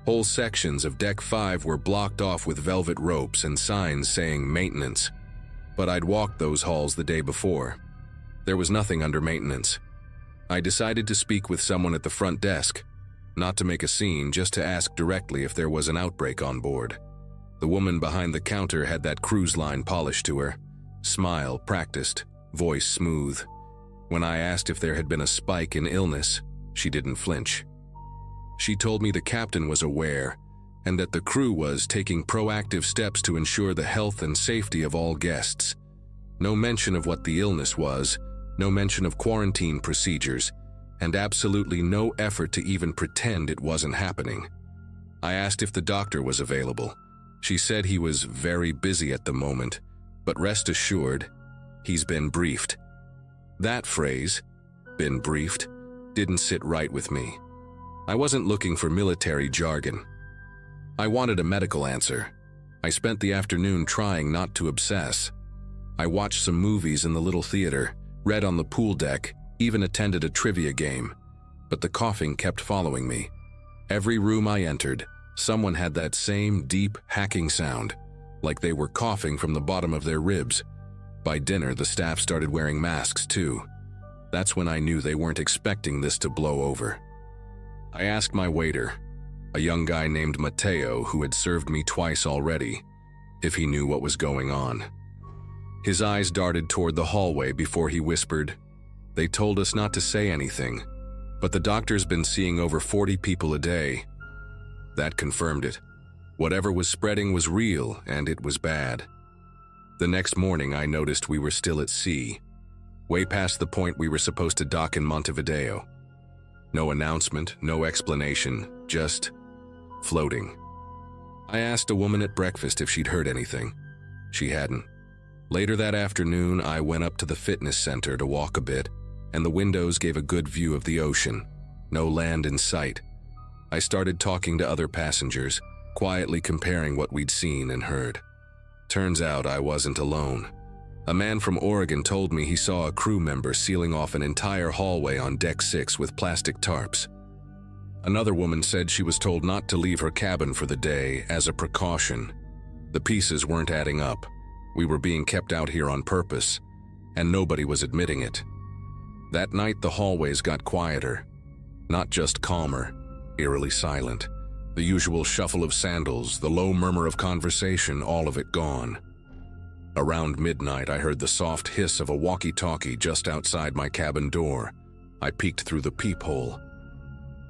whole sections of Deck 5 were blocked off with velvet ropes and signs saying maintenance. But I'd walked those halls the day before. There was nothing under maintenance. I decided to speak with someone at the front desk, not to make a scene, just to ask directly if there was an outbreak on board. The woman behind the counter had that cruise line polish to her. Smile practiced, voice smooth. When I asked if there had been a spike in illness, she didn't flinch. She told me the captain was aware, and that the crew was taking proactive steps to ensure the health and safety of all guests. No mention of what the illness was, no mention of quarantine procedures, and absolutely no effort to even pretend it wasn't happening. I asked if the doctor was available. She said he was very busy at the moment, but rest assured, he's been briefed. That phrase, been briefed, didn't sit right with me. I wasn't looking for military jargon. I wanted a medical answer. I spent the afternoon trying not to obsess. I watched some movies in the little theater, read on the pool deck, even attended a trivia game. But the coughing kept following me. Every room I entered, someone had that same deep, hacking sound, like they were coughing from the bottom of their ribs. By dinner, the staff started wearing masks too. That's when I knew they weren't expecting this to blow over. I asked my waiter, a young guy named Mateo who had served me twice already, if he knew what was going on. His eyes darted toward the hallway before he whispered, "They told us not to say anything, but the doctor's been seeing over 40 people a day." That confirmed it. Whatever was spreading was real, and it was bad. The next morning, I noticed we were still at sea, way past the point we were supposed to dock in Montevideo. No announcement, no explanation, just floating. I asked a woman at breakfast if she'd heard anything. She hadn't. Later that afternoon, I went up to the fitness center to walk a bit, and the windows gave a good view of the ocean. No land in sight. I started talking to other passengers, quietly comparing what we'd seen and heard. Turns out I wasn't alone. A man from Oregon told me he saw a crew member sealing off an entire hallway on Deck 6 with plastic tarps. Another woman said she was told not to leave her cabin for the day as a precaution. The pieces weren't adding up. We were being kept out here on purpose, and nobody was admitting it. That night, the hallways got quieter. Not just calmer, eerily silent. The usual shuffle of sandals, the low murmur of conversation, all of it gone. Around midnight, I heard the soft hiss of a walkie-talkie just outside my cabin door. I peeked through the peephole.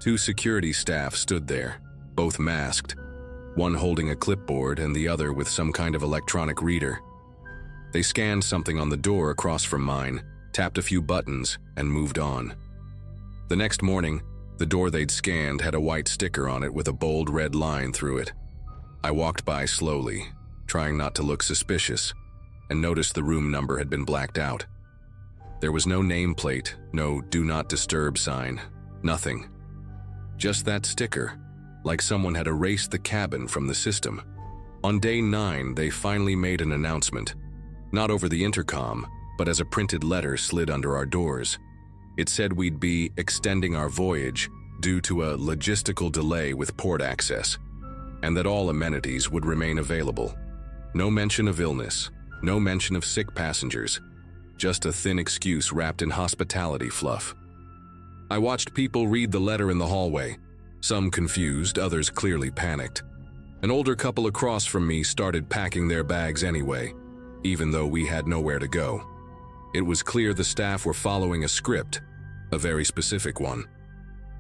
2 security staff stood there, both masked, one holding a clipboard and the other with some kind of electronic reader. They scanned something on the door across from mine, tapped a few buttons, and moved on. The next morning, the door they'd scanned had a white sticker on it with a bold red line through it. I walked by slowly, trying not to look suspicious, and noticed the room number had been blacked out. There was no nameplate, no "Do Not Disturb" sign, nothing. Just that sticker, like someone had erased the cabin from the system. On day 9, they finally made an announcement. Not over the intercom, but as a printed letter slid under our doors. It said we'd be extending our voyage due to a logistical delay with port access, and that all amenities would remain available. No mention of illness, no mention of sick passengers, just a thin excuse wrapped in hospitality fluff. I watched people read the letter in the hallway, some confused, others clearly panicked. An older couple across from me started packing their bags anyway, even though we had nowhere to go. It was clear the staff were following a script, a very specific one.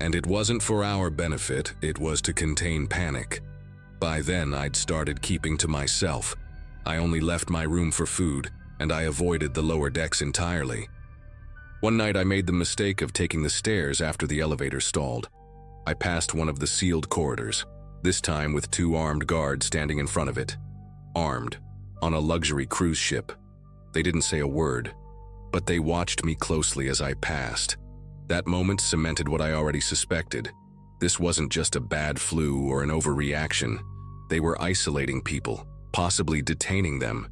And it wasn't for our benefit, it was to contain panic. By then, I'd started keeping to myself. I only left my room for food, and I avoided the lower decks entirely. One night I made the mistake of taking the stairs after the elevator stalled. I passed one of the sealed corridors, this time with 2 armed guards standing in front of it. Armed, on a luxury cruise ship. They didn't say a word, but they watched me closely as I passed. That moment cemented what I already suspected. This wasn't just a bad flu or an overreaction. They were isolating people, possibly detaining them,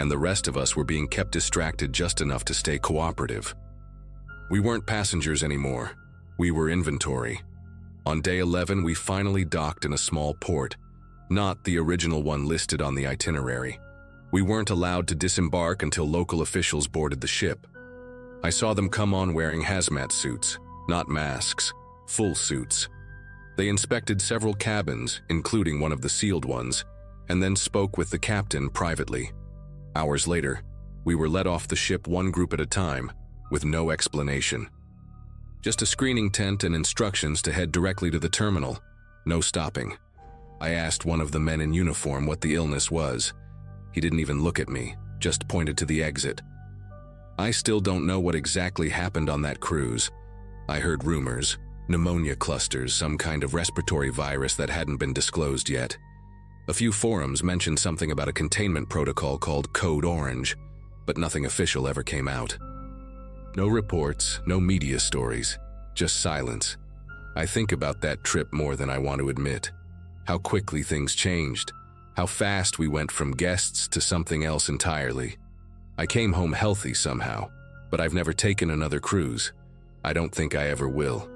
and the rest of us were being kept distracted just enough to stay cooperative. We weren't passengers anymore. We were inventory. On day 11, we finally docked in a small port, not the original one listed on the itinerary. We weren't allowed to disembark until local officials boarded the ship. I saw them come on wearing hazmat suits, not masks, full suits. They inspected several cabins, including one of the sealed ones, and then spoke with the captain privately. Hours later, we were let off the ship one group at a time, with no explanation. Just a screening tent and instructions to head directly to the terminal. No stopping. I asked one of the men in uniform what the illness was. He didn't even look at me, just pointed to the exit. I still don't know what exactly happened on that cruise. I heard rumors, pneumonia clusters, some kind of respiratory virus that hadn't been disclosed yet. A few forums mentioned something about a containment protocol called Code Orange, but nothing official ever came out. No reports, no media stories, just silence. I think about that trip more than I want to admit. How quickly things changed, how fast we went from guests to something else entirely. I came home healthy somehow, but I've never taken another cruise. I don't think I ever will.